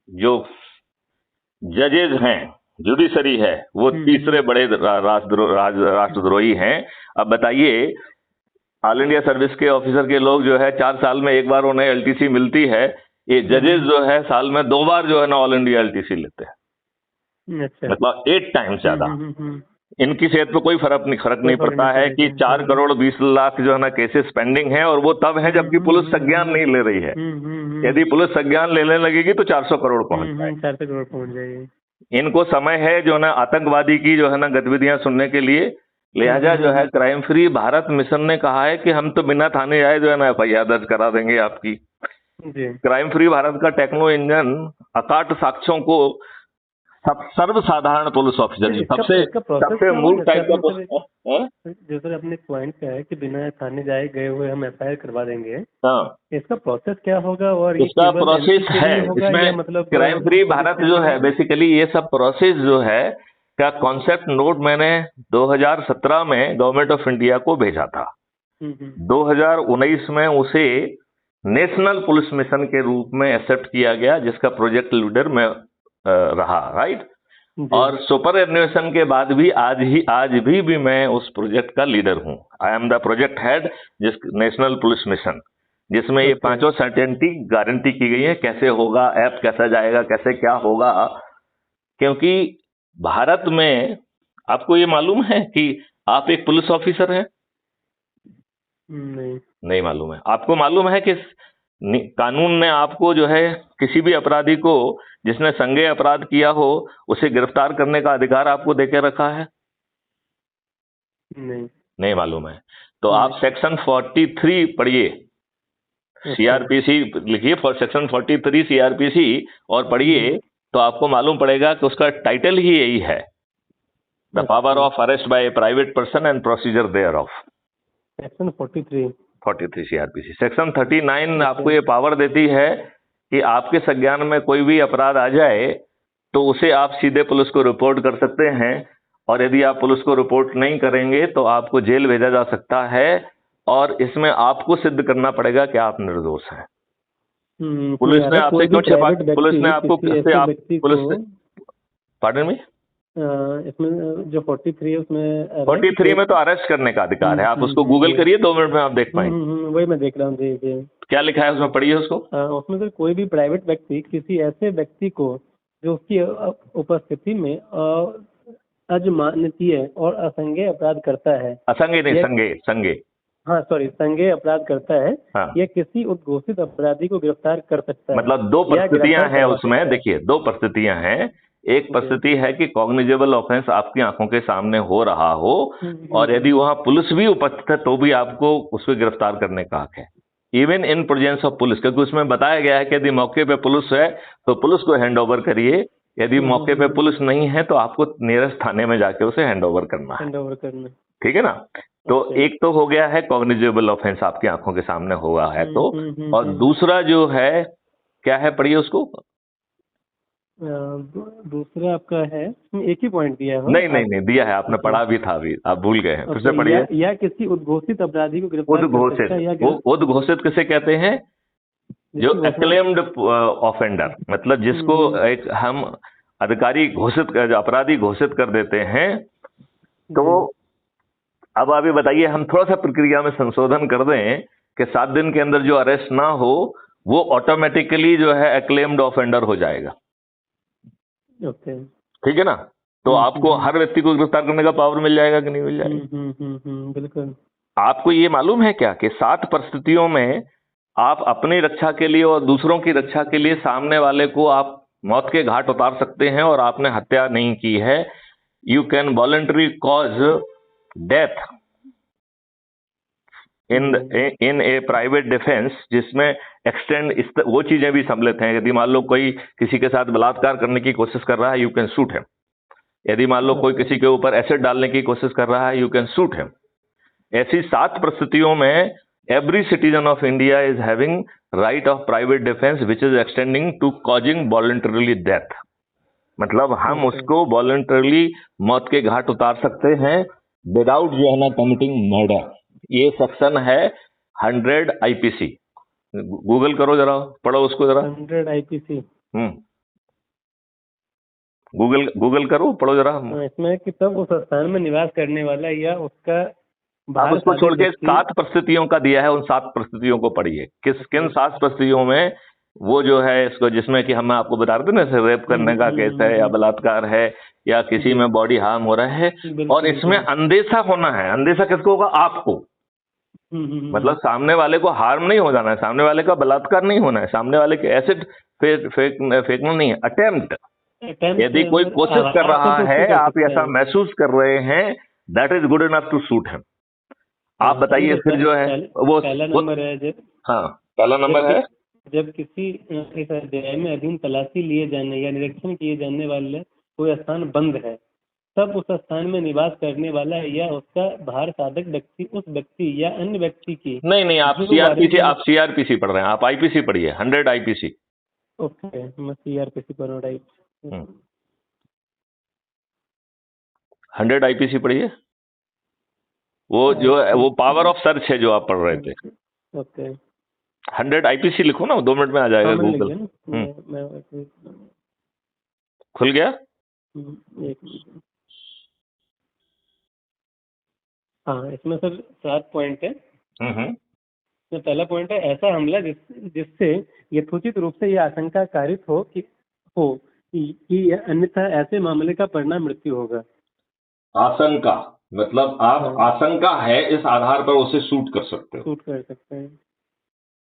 जो जजेज हैं, जुडिशरी है, वो तीसरे बड़े राष्ट्रद्रोही हैं। अब बताइए, ऑल इंडिया सर्विस के ऑफिसर के लोग जो है 4 साल में एक बार उन्हें एलटीसी मिलती है। ये जजेस जो है साल में 2 बार जो है ना ऑल इंडिया एलटीसी लेते हैं। मतलब 8 टाइम ज्यादा। इनकी सेहत पे कोई फर्क नहीं पड़ता है कि 4 करोड़ 20 लाख जो है ना केसेस पेंडिंग हैं, और वो तब है जबकि पुलिस संज्ञान नहीं ले रही है। यदि पुलिस संज्ञान लेने लगेगी तो 400 करोड़ पहुंच जाएगी। इनको समय है जो ना आतंकवादी की जो है ना गतिविधियां सुनने के लिए, लिहाजा जो है क्राइम फ्री भारत मिशन ने कहा है कि हम तो बिना थाने आए जो है ना FIR दर्ज करा देंगे आपकी। जी क्राइम फ्री भारत का टेक्नो इंजन अकाट साक्ष्यों को सर्वसाधारण पुलिस ऑफिसर जी सबसे मूल टाइप का जैसे आपने पॉइंट क्या है कि बिना थाने जाए गए हुए हम FIR करवा देंगे, हाँ इसका प्रोसेस क्या होगा और ये इसका केवल प्रोसेस एमपी के है लिए होगा इसमें या मतलब क्राइम फ्री भारत जो है बेसिकली ये सब प्रोसेस जो है का कॉन्सेप्ट नोट मैंने 2017 में गवर्नमेंट ऑफ इंडिया को भेजा था। 2019 में उसे नेशनल पुलिस मिशन के रूप में एक्सेप्ट किया गया, जिसका प्रोजेक्ट लीडर मैं रहा, राइट। और सुपर एन्युएशन के बाद भी आज भी मैं उस प्रोजेक्ट का लीडर हूं। I am the project head जिस नेशनल पुलिस मिशन, जिसमें ये पांचों सर्टेनिटी गारंटी की गई है, कैसे होगा, ऐप कैसा जाएगा, कैसे क्या होगा। क्योंकि भारत में आपको ये मालूम है कि आप एक पुलिस ऑफिसर हैं? नहीं मालूम है। आपको मालूम है कि कानून ने आपको जो है किसी भी अपराधी को जिसने संज्ञेय अपराध किया हो उसे गिरफ्तार करने का अधिकार आपको देके रखा है? नहीं मालूम है। तो आप सेक्शन 43 पढ़िए, CRPC लिखिए, फॉर सेक्शन 43 CRPC और पढ़िए तो आपको मालूम पड़ेगा कि उसका टाइटल ही यही है, the power of arrest by a private person and procedure thereof. Section 43 CRPC। Section 39 आपको ये पावर देती है कि आपके संज्ञान में कोई भी अपराध आ जाए तो उसे आप सीधे पुलिस को रिपोर्ट कर सकते हैं, और यदि आप पुलिस को रिपोर्ट नहीं करेंगे तो आपको जेल भेजा जा सकता है, और इसमें आपको सिद्ध करना पड़ेगा कि आप निर्दोष हैं। पुलिस ने आपसे क्यों छिपा, पुलिस ने आपको पुलिस पार्डन में इसमें जो 43 है उसमें 43 में तो अरेस्ट करने का अधिकार है। आप उसको गूगल करिए, 2 मिनट में आप देख पाएंगे। वही मैं देख रहा हूँ जी जी। क्या लिखा है उसमें, पढ़िए उसको। उसमें से कोई भी प्राइवेट व्यक्ति किसी ऐसे व्यक्ति को जो उसकी उपस्थिति में अजमानतीय और असंज्ञेय अपराध करता है, असंज्ञेय नहीं, संज्ञेय संज्ञेय अपराध करता है, या किसी उद्घोषित अपराधी को गिरफ्तार कर सकता है। मतलब दो परिस्थितियां हैं उसमें, देखिए 2 परिस्थितियां हैं। एक परिस्थिति है कि कॉग्निजेबल ऑफेंस आपकी आंखों के सामने हो रहा हो और यदि वहां पुलिस भी उपस्थित है तो भी आपको उसको गिरफ्तार करने का हक है, even in presence of police. क्योंकि उसमें बताया गया है कि यदि मौके पे पुलिस है तो पुलिस को हैंड ओवर करिए, यदि मौके पे पुलिस नहीं है तो आपको नियरेस्ट थाने में जाके उसे हैंड ओवर करना है। ठीक है ना। तो एक तो हो गया है कॉग्निजेबल ऑफेंस, आपकी आंखों के सामने हुआ है तो, और दूसरा जो है क्या है, पढ़िए उसको। दूसरा आपका है, एक ही पॉइंट दिया है। नहीं दिया है, आपने पढ़ा भी था, अभी आप भूल गए हैं, फिर से पढ़िए। या किसी उद्घोषित अपराधी को गिरफ्तार कर सकता है। उद्घोषित किसे कहते हैं? जो एक्लेम्ड ऑफेंडर, मतलब जिसको एक हम अधिकारी घोषित, अपराधी घोषित कर देते हैं। तो अब अभी बताइए, हम थोड़ा सा प्रक्रिया में संशोधन कर दें कि 7 दिन के अंदर जो अरेस्ट ना हो वो ऑटोमेटिकली जो है एक्लेम्ड ऑफेंडर हो जाएगा। ठीक है ना। तो आपको हर व्यक्ति को गिरफ्तार करने का पावर मिल जाएगा कि नहीं मिल जाएगा? बिल्कुल। आपको ये मालूम है क्या कि 7 परिस्थितियों में आप अपनी रक्षा के लिए और दूसरों की रक्षा के लिए सामने वाले को आप मौत के घाट उतार सकते हैं, और आपने हत्या नहीं की है। You can voluntary cause death in A private defence, जिसमें एक्सटेंड वो चीजें भी सम्मिलित हैं। यदि मान लो कोई किसी के साथ बलात्कार करने की कोशिश कर रहा है, यू कैन शूट हिम। यदि मान लो कोई किसी के ऊपर एसिड डालने की कोशिश कर रहा है, यू कैन शूट हिम। ऐसी 7 परिस्थितियों में every citizen of India is having right of private defence which is extending to causing voluntarily death. मतलब हम उसको वॉलंटरली मौत के घाट उतार सकते हैं विदाउट जो है ना कमिटिंग मर्डर। ये सेक्शन है 100 IPC। गूगल करो जरा, पढ़ो उसको जरा। 100 IPC। गूगल करो, पढ़ो जरा। इसमें कि तब उस स्थान में निवास करने वाला या उसका, आप उसको छोड़ के 7 परिस्थितियों का दिया है, उन 7 परिस्थितियों को पढ़िए। किन 7 परिस्थितियों में वो जो है इसको, जिसमें कि हम आपको बता रहे थे ना, रेप करने का केस है या बलात्कार है या किसी में बॉडी हार्म हो रहा है, और इसमें अंदेशा होना है। अंदेशा किसको होगा? आपको। मतलब सामने वाले को हार्म नहीं हो जाना है, सामने वाले का बलात्कार नहीं होना है, सामने वाले के एसिड फेंकना नहीं है, अटेम्प्ट। अटेम्प्ट यदि कोई कोशिश कर आभार रहा तो है, कर आप सकते ऐसा हैं। महसूस कर रहे हैं, that is good enough to suit him. आप हाँ, बताइए देखो फिर जो है पहला वो नंबर है जब हाँ, पहला जब नंबर कि है। जब किसी इस अध्याय में अधीन तलाशी लिए जाने या निरीक्षण किए जाने वाले कोई स्थान बंद है, तब उस स्थान में निवास करने वाला या उसका भार साधक व्यक्ति उस व्यक्ति या अन्य व्यक्ति की नहीं नहीं, जो वारंट में। आप सीआरपीसी पढ़ रहे हैं, आप आईपीसी पढ़िए, 100 आईपीसी। ओके, मैं सीआरपीसी पर हूँ, राइट। 100 आईपीसी पढ़िए। वो जो है वो पावर ऑफ सर्च है जो आप पढ़ रहे थे। ओके, 100 आईपीसी लिखो ना, 2 मिनट में आ जाएगा हाँ मैंने लिख गूगल। दिया ना। मैं खुल गया। एक मिनट। हाँ, इसमें सर 7 पॉइंट है। तो पहला पॉइंट है ऐसा हमला जिससे यथोचित रूप से यह आशंका कारित हो कि यह अन्यथा ऐसे मामले का परिणाम मृत्यु होगा। आशंका मतलब आप हाँ, आशंका है इस आधार पर उसे सूट कर सकते हो। शूट कर सकते हैं।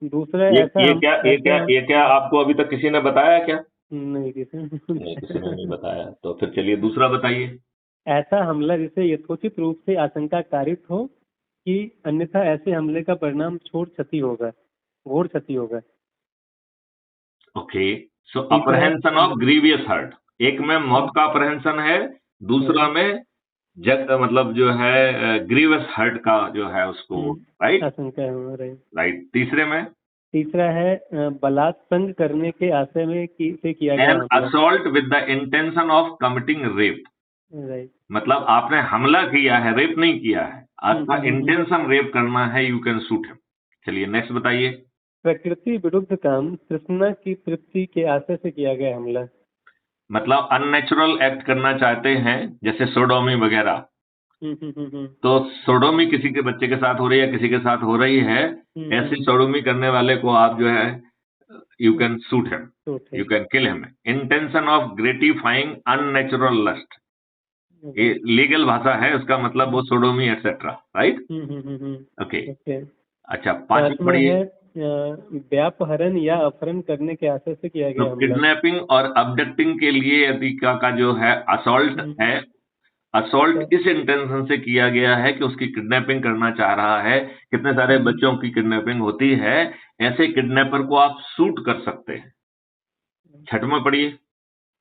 दूसरा ये क्या आपको अभी तक किसी ने बताया क्या? नहीं किसी नहीं, किसी ने नहीं बताया। तो फिर चलिए दूसरा बताइए। ऐसा हमला जिसे यथोचित रूप से आशंका कारित हो कि अन्यथा ऐसे हमले का परिणाम घोर क्षति होगा। ओके, सो तीसरा अप्रहेंशन ऑफ ग्रीवियस हर्ट, एक में मौत का अप्रहेंशन है, दूसरा में मतलब जो है ग्रीवियस हर्ट का जो है उसको, राइट आशंका है हमारे। राइट। तीसरे में तीसरा है बलात्संग करने के आशय में से किया गया एन हमला। Assault with the intention of committing rape, right. मतलब आपने हमला किया है, रेप नहीं किया है, आपका इंटेंशन रेप करना है, यू कैन शूट हिम। चलिए नेक्स्ट बताइए। प्रकृति विरुद्ध काम तृष्णा की तृप्ति के आशय से किया गया हमला। मतलब अननेचुरल एक्ट करना चाहते हैं, जैसे सोडोमी वगैरह। तो सोडोमी किसी के बच्चे के साथ हो रही है, किसी के साथ हो रही है, ऐसे सोडोमी करने वाले को आप जो है you can shoot him, you can kill him. Intention of gratifying unnatural lust, ये लीगल भाषा है, उसका मतलब वो सोडोमी एक्सेट्रा, राइट। ओके, अच्छा पांचवी पढ़िए। व्यापहरण या अपहरण करने के आशय से किया तो गया हमला। किडनैपिंग और अबडक्टिंग के लिए यदि का जो है असॉल्ट है, असॉल्ट इस इंटेंशन से किया गया है कि उसकी किडनैपिंग करना चाह रहा है। कितने सारे बच्चों की किडनैपिंग होती है, ऐसे किडनैपर को आप शूट कर सकते हैं। छठवां पढ़िए।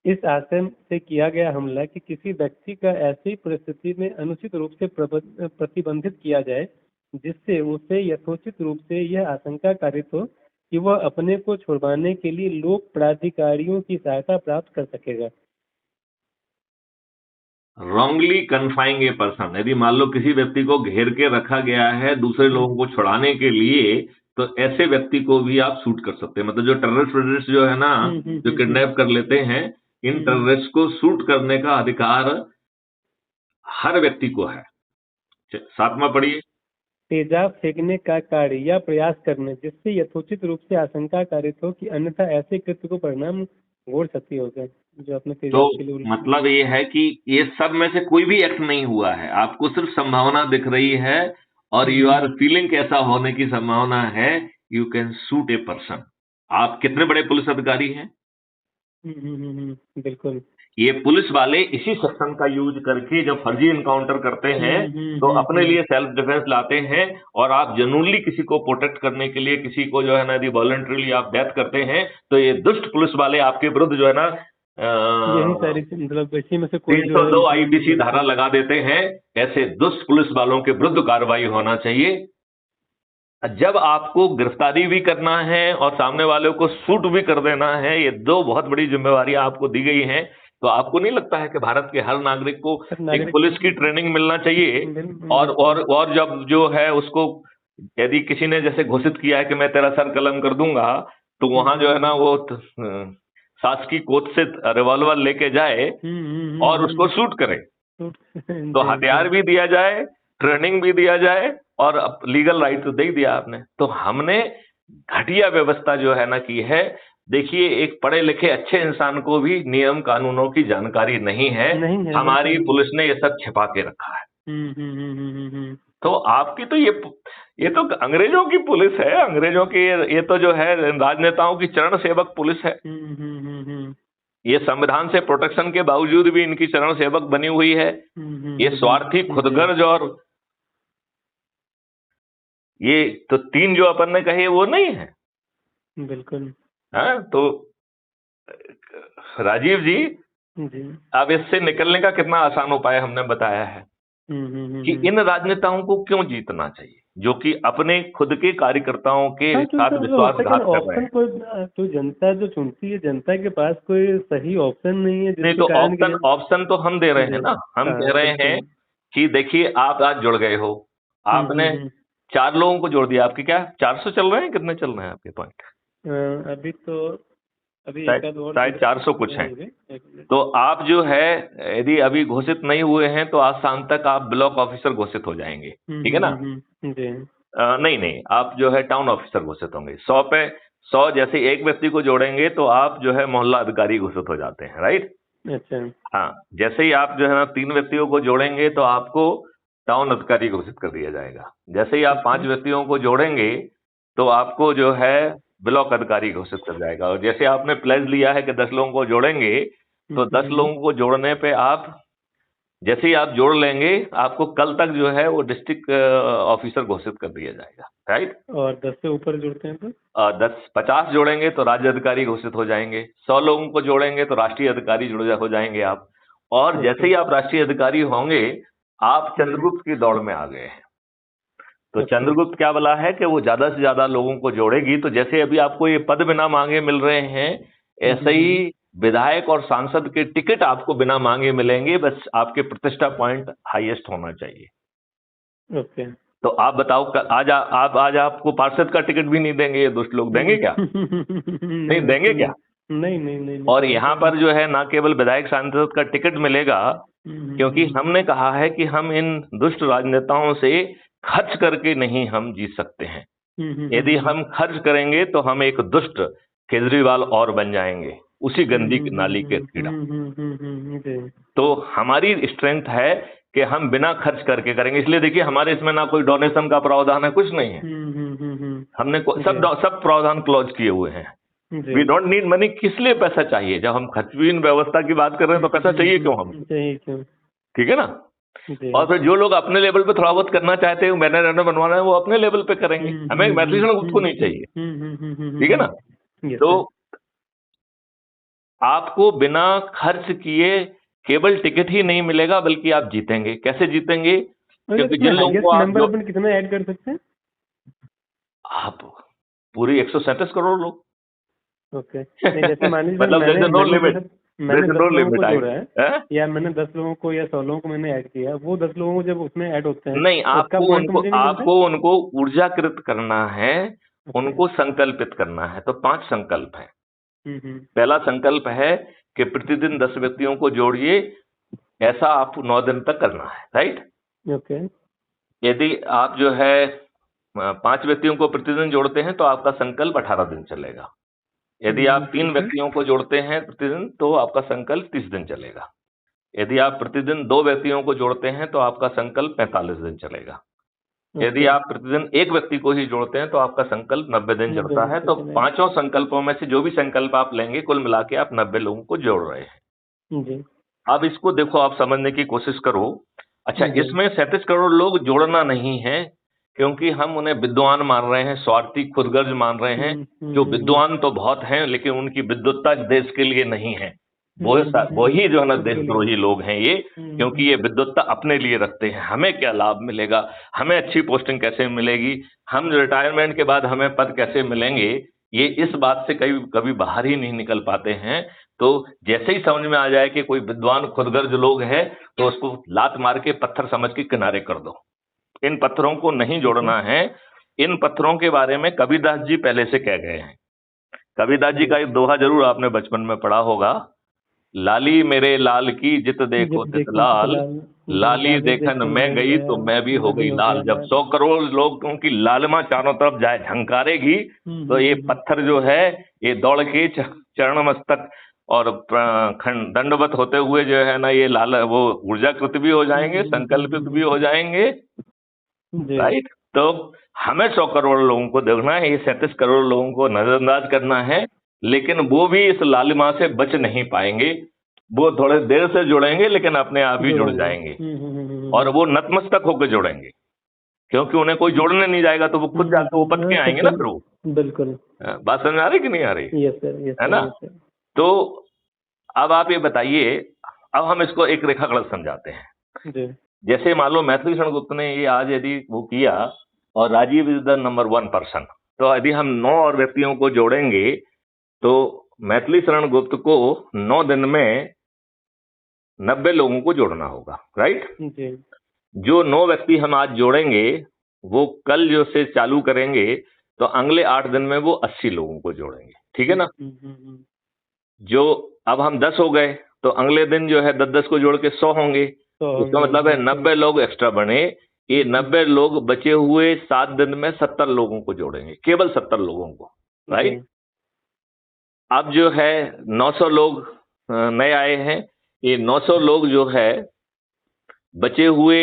इस आशय से किया गया हमला कि किसी व्यक्ति का ऐसी परिस्थिति में अनुचित रूप से प्रतिबंधित किया जाए जिससे उसे यथोचित रूप से यह आशंका कारित हो कि वह अपने को छुड़वाने के लिए लोक प्राधिकारियों की सहायता प्राप्त कर सकेगा। रॉन्गली कन्फाइंग ए पर्सन, यदि मान लो किसी व्यक्ति को घेर के रखा गया है दूसरे लोगों को छुड़ाने के लिए, तो ऐसे व्यक्ति को भी आप शूट कर सकते हैं। मतलब जो टेररिस्ट जो है ना, जो किडनैप कर लेते हैं, इन टेररिस्ट को शूट करने का अधिकार हर व्यक्ति को है। सातवां पढ़िए। तेजाब फेंकने का कार्य या प्रयास करने जिससे यथोचित रूप से आशंका कारित हो कि अन्यथा ऐसे कृत्य को परिणाम घोर क्षति होगा। जो अपने तो तेजाब के लिए मतलब ये है कि ये सब में से कोई भी एक्ट नहीं हुआ है, आपको सिर्फ संभावना दिख रही है और यू आर फीलिंग कैसा होने की संभावना है, you can shoot a person. आप कितने बड़े पुलिस अधिकारी हैं? बिल्कुल। ये पुलिस वाले इसी सेक्शन का यूज करके जब फर्जी इनकाउंटर करते हैं तो अपने लिए सेल्फ डिफेंस लाते हैं, और आप जेन्युइनली किसी को प्रोटेक्ट करने के लिए किसी को जो है ना यदि वॉलंटरीली आप डेथ करते हैं, तो ये दुष्ट पुलिस वाले आपके विरुद्ध जो है ना यही सारी मतलब इसी में से कोई 302 आईपीसी धारा लगा देते हैं। ऐसे दुष्ट पुलिस वालों के विरुद्ध कार्रवाई होना चाहिए। जब आपको गिरफ्तारी भी करना है और सामने वाले को शूट भी कर देना है, ये दो बहुत बड़ी जिम्मेवारियां आपको दी गई हैं। तो आपको नहीं लगता है कि भारत के हर नागरिक को एक पुलिस की ट्रेनिंग मिलना चाहिए? और जब जो है उसको यदि किसी ने जैसे घोषित किया है कि मैं तेरा सर कलम कर दूंगा, तो वहां जो है ना वो शासकीय कोर्ट से रिवॉल्वर लेके जाए और उसको शूट करे, तो हथियार भी दिया जाए, ट्रेनिंग भी दिया जाए, और लीगल राइट तो दे ही दिया आपने। तो हमने घटिया व्यवस्था जो है ना की है। देखिए, एक पढ़े लिखे अच्छे इंसान को भी नियम कानूनों की जानकारी नहीं है, हमारी पुलिस ने ये सब छिपा के रखा है। तो आपकी तो ये तो अंग्रेजों की पुलिस है, अंग्रेजों की ये तो जो है राजनेताओं की चरण सेवक पुलिस है। ये संविधान से प्रोटेक्शन के बावजूद भी इनकी चरण सेवक बनी हुई है। ये स्वार्थी, खुदगर्ज और ये तो तीन जो अपन ने कहे वो नहीं है। बिल्कुल। हाँ, तो राजीव जी अब इससे निकलने का कितना आसान उपाय हमने बताया है कि इन राजनेताओं को क्यों जीतना चाहिए जो कि अपने खुद के कार्यकर्ताओं के साथ विश्वासघात कर रहे हैं। तो जनता जो चुनती है, जनता के पास कोई सही ऑप्शन नहीं है। नहीं, तो ऑप्शन तो हम दे रहे हैं ना। हम कह रहे हैं कि देखिए आप आज जुड़ गए हो, आपने 4 लोगों को जोड़ दिया। आपके क्या 400 चल रहे हैं, कितने चल रहे हैं आपके पॉइंट? अभी तो शायद 400 कुछ हैं। तो आप जो है यदि अभी घोषित नहीं हुए हैं तो आज शाम तक आप ब्लॉक ऑफिसर घोषित हो जाएंगे, ठीक है ना? नहीं, आप जो है टाउन ऑफिसर घोषित होंगे। 100 पे 100 जैसे एक व्यक्ति को जोड़ेंगे तो आप जो है मोहल्ला अधिकारी घोषित हो जाते हैं, राइट? अच्छा। हाँ, जैसे ही आप जो है 3 व्यक्तियों को जोड़ेंगे तो आपको टाउन अधिकारी घोषित कर दिया जाएगा। जैसे ही आप 5 व्यक्तियों को जोड़ेंगे तो आपको जो है ब्लॉक अधिकारी घोषित कर जाएगा। और जैसे आपने प्लेज लिया है कि 10 लोगों को जोड़ेंगे तो 10 लोगों को जोड़ने पे आप जैसे ही आप जोड़ लेंगे आपको कल तक जो है वो डिस्ट्रिक्ट ऑफिसर घोषित कर दिया जाएगा, राइट? और 10 से ऊपर जोड़ते हैं तो 50 जोड़ेंगे तो राज्य अधिकारी घोषित हो जाएंगे। 100 लोगों को जोड़ेंगे तो राष्ट्रीय अधिकारी हो जाएंगे आप। और जैसे ही आप राष्ट्रीय अधिकारी होंगे आप चंद्रगुप्त की दौड़ में आ गए हैं। तो चंद्रगुप्त क्या बोला है कि वो ज्यादा से ज्यादा लोगों को जोड़ेगी। तो जैसे अभी आपको ये पद बिना मांगे मिल रहे हैं, ऐसे ही विधायक और सांसद के टिकट आपको बिना मांगे मिलेंगे। बस आपके प्रतिष्ठा पॉइंट हाईएस्ट होना चाहिए। ओके। तो आप बताओ आज आपको पार्षद का टिकट भी नहीं देंगे ये दुष्ट लोग, देंगे क्या? नहीं देंगे क्या? नहीं। और यहाँ पर जो है ना केवल विधायक सांसद का टिकट मिलेगा, क्योंकि हमने कहा है कि हम इन दुष्ट राजनेताओं से खर्च करके नहीं हम जीत सकते हैं। यदि हम खर्च करेंगे तो हम एक दुष्ट केजरीवाल और बन जाएंगे, उसी गंदी नाली के कीड़ा। तो हमारी स्ट्रेंथ है कि हम बिना खर्च करके करेंगे। इसलिए देखिए हमारे इसमें ना कोई डोनेशन का प्रावधान है, कुछ नहीं है। हमने सब प्रावधान क्लोज किए हुए हैं। We don't need money. किस लिए पैसा चाहिए? जब हम खर्चहीन व्यवस्था की बात कर रहे हैं तो पैसा चाहिए क्यों हम? ठीक है ना? और फिर जो लोग अपने लेवल पे थोड़ा बहुत करना चाहते हैं, बैनर बनवाना है, वो अपने लेवल पे करेंगे। हमें मैथिली गुप्त को नहीं चाहिए, ठीक है ना? तो आपको बिना खर्च किए केवल टिकट ही नहीं मिलेगा बल्कि आप जीतेंगे। कैसे जीतेंगे? क्योंकि जिन लोगों को आप कितना ऐड कर सकते हैं आप पूरी 137 करोड़ लोग। ओके। जैसे मान लीजिए मतलब जैसे नो लिमिट, मैंने 10 लोगों को जोड़ा है या मैंने 10 लोगों को या 100 लोगों को मैंने ऐड किया, वो 10 लोगों को जब उसमें ऐड होते हैं नहीं, आपको उनको ऊर्जाकृत करना है, उनको संकल्पित करना है। तो 5 संकल्प है। पहला संकल्प है कि प्रतिदिन 10 व्यक्तियों को जोड़िए, ऐसा आप 9 दिन तक करना है, राइट? ओके। यदि आप जो है 5 व्यक्तियों को प्रतिदिन जोड़ते हैं तो आपका संकल्प 18 दिन चलेगा। यदि आप 3 व्यक्तियों को जोड़ते हैं प्रतिदिन तो आपका संकल्प 30 दिन चलेगा। यदि आप प्रतिदिन 2 व्यक्तियों को जोड़ते हैं तो आपका संकल्प 45 दिन चलेगा। यदि आप प्रतिदिन 1 व्यक्ति को ही जोड़ते हैं तो आपका संकल्प 90 दिन चलता है। तो 5 संकल्पों में से जो भी संकल्प आप लेंगे कुल मिला के आप 90 लोगों को जोड़ रहे हैं। अब इसको देखो, आप समझने की कोशिश करो। अच्छा, इसमें 37 करोड़ लोग जोड़ना नहीं है क्योंकि हम उन्हें विद्वान मान रहे हैं, स्वार्थी खुदगर्ज मान रहे हैं। जो विद्वान तो बहुत हैं लेकिन उनकी विद्वत्ता देश के लिए नहीं है। वही जो है ना देशद्रोही लोग हैं ये, क्योंकि ये विद्वत्ता अपने लिए रखते हैं। हमें क्या लाभ मिलेगा, हमें अच्छी पोस्टिंग कैसे मिलेगी, हम रिटायरमेंट के बाद हमें पद कैसे मिलेंगे, ये इस बात से कभी बाहर ही नहीं निकल पाते हैं। तो जैसे ही समझ में आ जाए कि कोई विद्वान खुदगर्ज लोग हैं तो उसको लात मार के पत्थर समझ के किनारे कर दो। इन पत्थरों को नहीं जोड़ना है। इन पत्थरों के बारे में कबीरदास जी पहले से कह गए हैं। कबीरदास जी का एक दोहा जरूर आपने बचपन में पढ़ा होगा, लाली मेरे लाल की जित देखो तित लाल, लाली देखन मैं गई तो मैं भी हो गई लाल। जब 100 करोड़ लोगों की लालिमा चारों तरफ जाए झंकारेगी तो ये पत्थर जो है ये दौड़ के चरण मस्तक और दंडवत होते हुए जो है ना ये लाल वो ऊर्जाकृत भी हो जाएंगे, संकल्पित भी हो जाएंगे, राइट? तो हमें 100 करोड़ लोगों को देखना है, ये 37 करोड़ लोगों को नजरअंदाज करना है। लेकिन वो भी इस लालिमा से बच नहीं पाएंगे। वो थोड़े देर से जुड़ेंगे लेकिन अपने आप ही जुड़ जाएंगे, और वो नतमस्तक होकर जुड़ेंगे, क्योंकि उन्हें कोई जोड़ने नहीं जाएगा, तो वो खुद जाकर उपट के आएंगे ना। फिर वो बिल्कुल बात समझ आ रही कि नहीं आ रही? यस सर, यस है सर, ना? Yes sir. तो अब आप ये बताइए, अब हम इसको एक रेखागणित समझाते हैं। जी जैसे मान लो मैथिली शरण गुप्त ने ये आज यदि वो किया, और Rajiv is the number 1 person, तो यदि हम 9 और व्यक्तियों को जोड़ेंगे तो मैथिली शरण गुप्त को 9 दिन में 90 लोगों को जोड़ना होगा, राइट? जी जो 9 व्यक्ति हम आज जोड़ेंगे वो कल जो से चालू करेंगे, तो अगले 8 दिन में वो 80 लोगों को जोड़ेंगे, ठीक है ना? जो अब हम 10 हो गए, तो अगले दिन जो है 10-10 को जोड़ के 100 होंगे। इसका मतलब है 90 लोग एक्स्ट्रा बने। ये 90 लोग बचे हुए 7 दिन में 70 लोगों को जोड़ेंगे, केवल 70 लोगों को, राइट? अब जो है 900 लोग नए आए हैं। ये 900 लोग जो है बचे हुए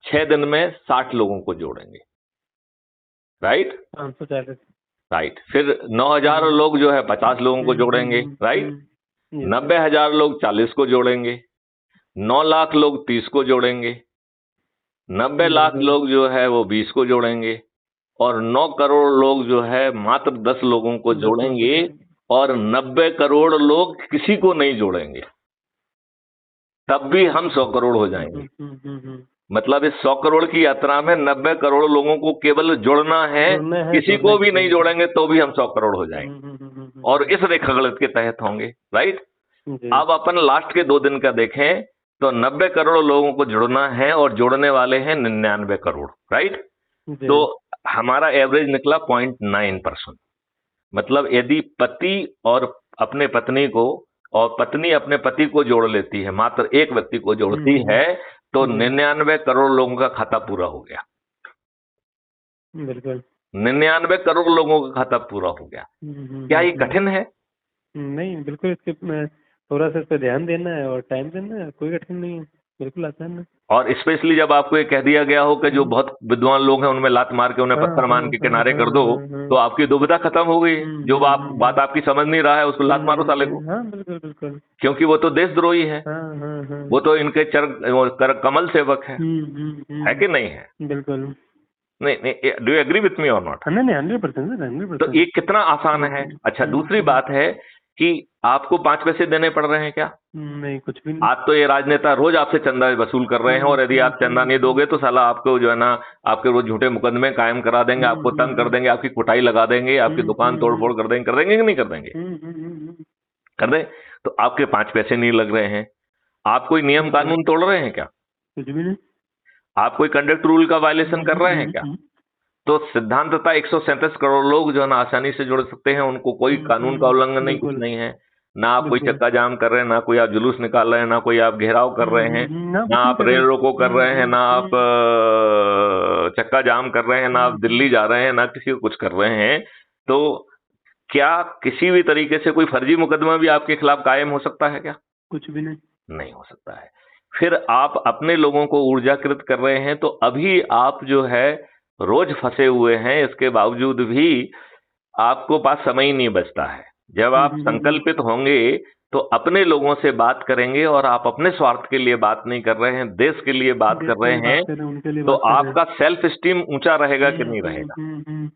6 दिन में 60 लोगों को जोड़ेंगे, राइट? 540। राइट। फिर 9000 लोग जो है 50 लोगों को जोड़ेंगे, राइट? 90,000 लोग 40 को जोड़ेंगे, 9 लाख लोग 30 को जोड़ेंगे, 90 लाख लोग जो है वो 20 को जोड़ेंगे, और 9 करोड़ लोग जो है मात्र 10 लोगों को जोड़ेंगे, और 90 करोड़ लोग किसी को नहीं जोड़ेंगे, तब भी हम 100 करोड़ हो जाएंगे। मतलब इस 100 करोड़ की यात्रा में 90 करोड़ लोगों को केवल जोड़ना है, किसी को भी नहीं जोड़ेंगे तो भी हम 100 करोड़ हो जाएंगे, और इस रेखागणित के तहत होंगे, राइट? अब अपन लास्ट के 2 दिन का देखें तो 90 करोड़ लोगों को जोड़ना है, और जोड़ने वाले हैं 99 करोड़, राइट? तो हमारा एवरेज निकला 0.9%। मतलब यदि पति और अपने पत्नी को, और पत्नी अपने पति को जोड़ लेती है, मात्र एक व्यक्ति को जोड़ती है, तो 99 करोड़ लोगों का खाता पूरा हो गया। बिल्कुल 99 करोड़ लोगों का खाता पूरा हो गया। क्या ये कठिन है? नहीं, बिल्कुल इसके थोड़ा सा इस पे ध्यान देना है और टाइम देना है, कोई कठिन नहीं है, बिल्कुल आसान है। और स्पेशली जब आपको ये कह दिया गया हो कि जो बहुत विद्वान लोग हैं उनमें लात मार के उन्हें पत्थर मान के किनारे कर दो, तो आपकी दुविधा खत्म हो गई। जो बात आपकी समझ नहीं रहा है उसको लात मारो साले को। बिल्कुल बिल्कुल, क्योंकि वो तो देशद्रोही है, वो तो इनके कमल सेवक है कि नहीं है? बिल्कुल। नहीं नहीं, do you agree with me और नॉट? नहीं 100%। तो ये कितना आसान है। अच्छा, दूसरी बात है कि आपको 5 पैसे देने पड़ रहे हैं क्या? नहीं, कुछ भी नहीं। आज तो ये राजनेता रोज आपसे चंदा वसूल कर रहे हैं, और यदि आप चंदा नहीं दोगे तो साला आपको जो है ना, आपके वो झूठे मुकदमे कायम करा देंगे, आपको तंग कर देंगे, आपकी कुटाई लगा देंगे, आपकी दुकान तोड़फोड़ कर देंगे कि नहीं कर देंगे? कर दें। तो आपके 5 पैसे नहीं लग रहे हैं। आप कोई नियम कानून तोड़ रहे हैं क्या? कुछ भी नहीं। आप कोई कंडक्ट रूल का वायलेशन कर रहे हैं क्या? तो सिद्धांततः 137 करोड़ लोग जो है ना आसानी से जुड़ सकते हैं, उनको कोई कानून का उल्लंघन नहीं, कुछ नहीं है। ना आप कोई चक्का जाम कर रहे हैं, ना कोई आप जुलूस निकाल रहे हैं, ना कोई आप घेराव कर रहे हैं, ना आप रेल रोको कर रहे हैं, ना आप चक्का जाम कर रहे हैं, ना आप दिल्ली जा रहे हैं, ना किसी को कुछ कर रहे हैं। तो क्या किसी भी तरीके से कोई फर्जी मुकदमा भी आपके खिलाफ कायम हो सकता है क्या? कुछ भी नहीं, नहीं हो सकता है। फिर आप अपने लोगों को ऊर्जाकृत कर रहे हैं, तो अभी आप जो है रोज फंसे हुए हैं, इसके बावजूद भी आपको पास समय ही नहीं बचता है। जब आप संकल्पित होंगे तो अपने लोगों से बात करेंगे, और आप अपने स्वार्थ के लिए बात नहीं कर रहे हैं, देश के लिए बात कर रहे हैं, तो आपका सेल्फ स्टीम ऊंचा रहेगा कि नहीं रहेगा?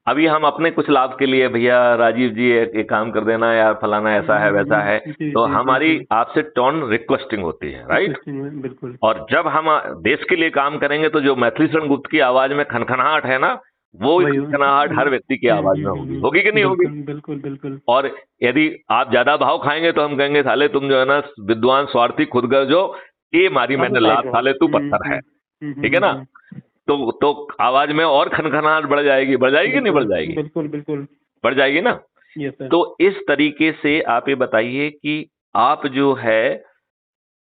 अभी हम अपने कुछ लाभ के लिए, भैया राजीव जी एक काम कर देना यार, फलाना ऐसा है वैसा है, तो हमारी आपसे टोन रिक्वेस्टिंग होती है, राइट? बिल्कुल। और जब हम देश के लिए काम करेंगे तो जो मैथिली शरण गुप्त की आवाज में खनखनाहट है ना, वो खनखनाहट हर व्यक्ति की आवाज में होगी कि नहीं होगी? बिल्कुल बिल्कुल। और यदि आप ज्यादा भाव खाएंगे तो हम कहेंगे साले तुम जो है ना विद्वान स्वार्थी खुदगर्जो, ये मारी मैंने लात, साले तू पत्थर है, ठीक है ना? तो आवाज में और खनखनाहट बढ़ जाएगी कि नहीं बढ़ जाएगी? बिल्कुल बिल्कुल बढ़ जाएगी ना। तो इस तरीके से आप ये बताइए कि आप जो है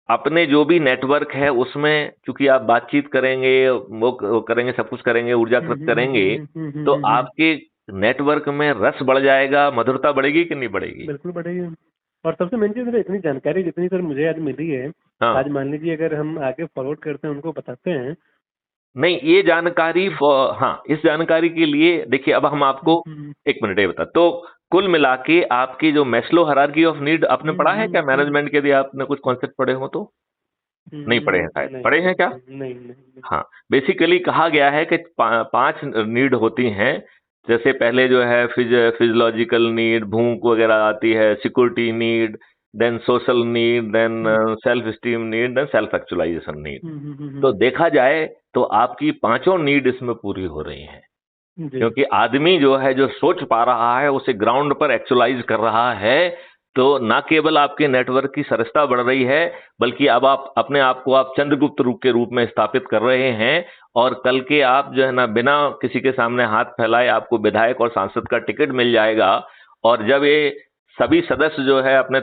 अपने जो भी नेटवर्क है उसमें, चूंकि आप बातचीत करेंगे, वो करेंगे, सब कुछ करेंगे, ऊर्जाकृत करेंगे, तो आपके नेटवर्क में रस बढ़ जाएगा, मधुरता बढ़ेगी कि नहीं बढ़ेगी? बिल्कुल बढ़ेगी। और सबसे मेन चीज, इतनी जानकारी जितनी सर मुझे आज मिली है, आज मान लीजिए अगर हम आगे फॉरवर्ड करते हैं, उनको बताते हैं, नहीं, ये जानकारी हाँ, इस जानकारी के लिए देखिए, अब हम आपको एक मिनट ये बता, तो कुल मिला के आपकी जो मैस्लो हायरार्की ऑफ नीड आपने पढ़ा है क्या मैनेजमेंट के? यदि आपने कुछ कॉन्सेप्ट पढ़े हो तो? नहीं पढ़े हैं शायद, पढ़े हैं क्या? नहीं। हाँ, बेसिकली कहा गया है कि 5 नीड होती हैं। जैसे पहले जो है फिजियोलॉजिकल नीड, भूख वगैरह आती है, security need, then social need, then self esteem need, then self actualization need. तो देखा जाए तो आपकी 5 नीड इसमें पूरी हो रही हैं, क्योंकि आदमी जो है, जो सोच पा रहा है, उसे ग्राउंड पर एक्चुअलाइज कर रहा है। तो ना केवल आपके नेटवर्क की सरसता बढ़ रही है, बल्कि अब आप अपने आप को आप चंद्रगुप्त रूप के रूप में स्थापित कर रहे हैं। और कल के आप जो है ना, बिना किसी के सामने हाथ फैलाए आपको विधायक और सांसद का टिकट मिल जाएगा। और जब ये सभी सदस्य जो है अपने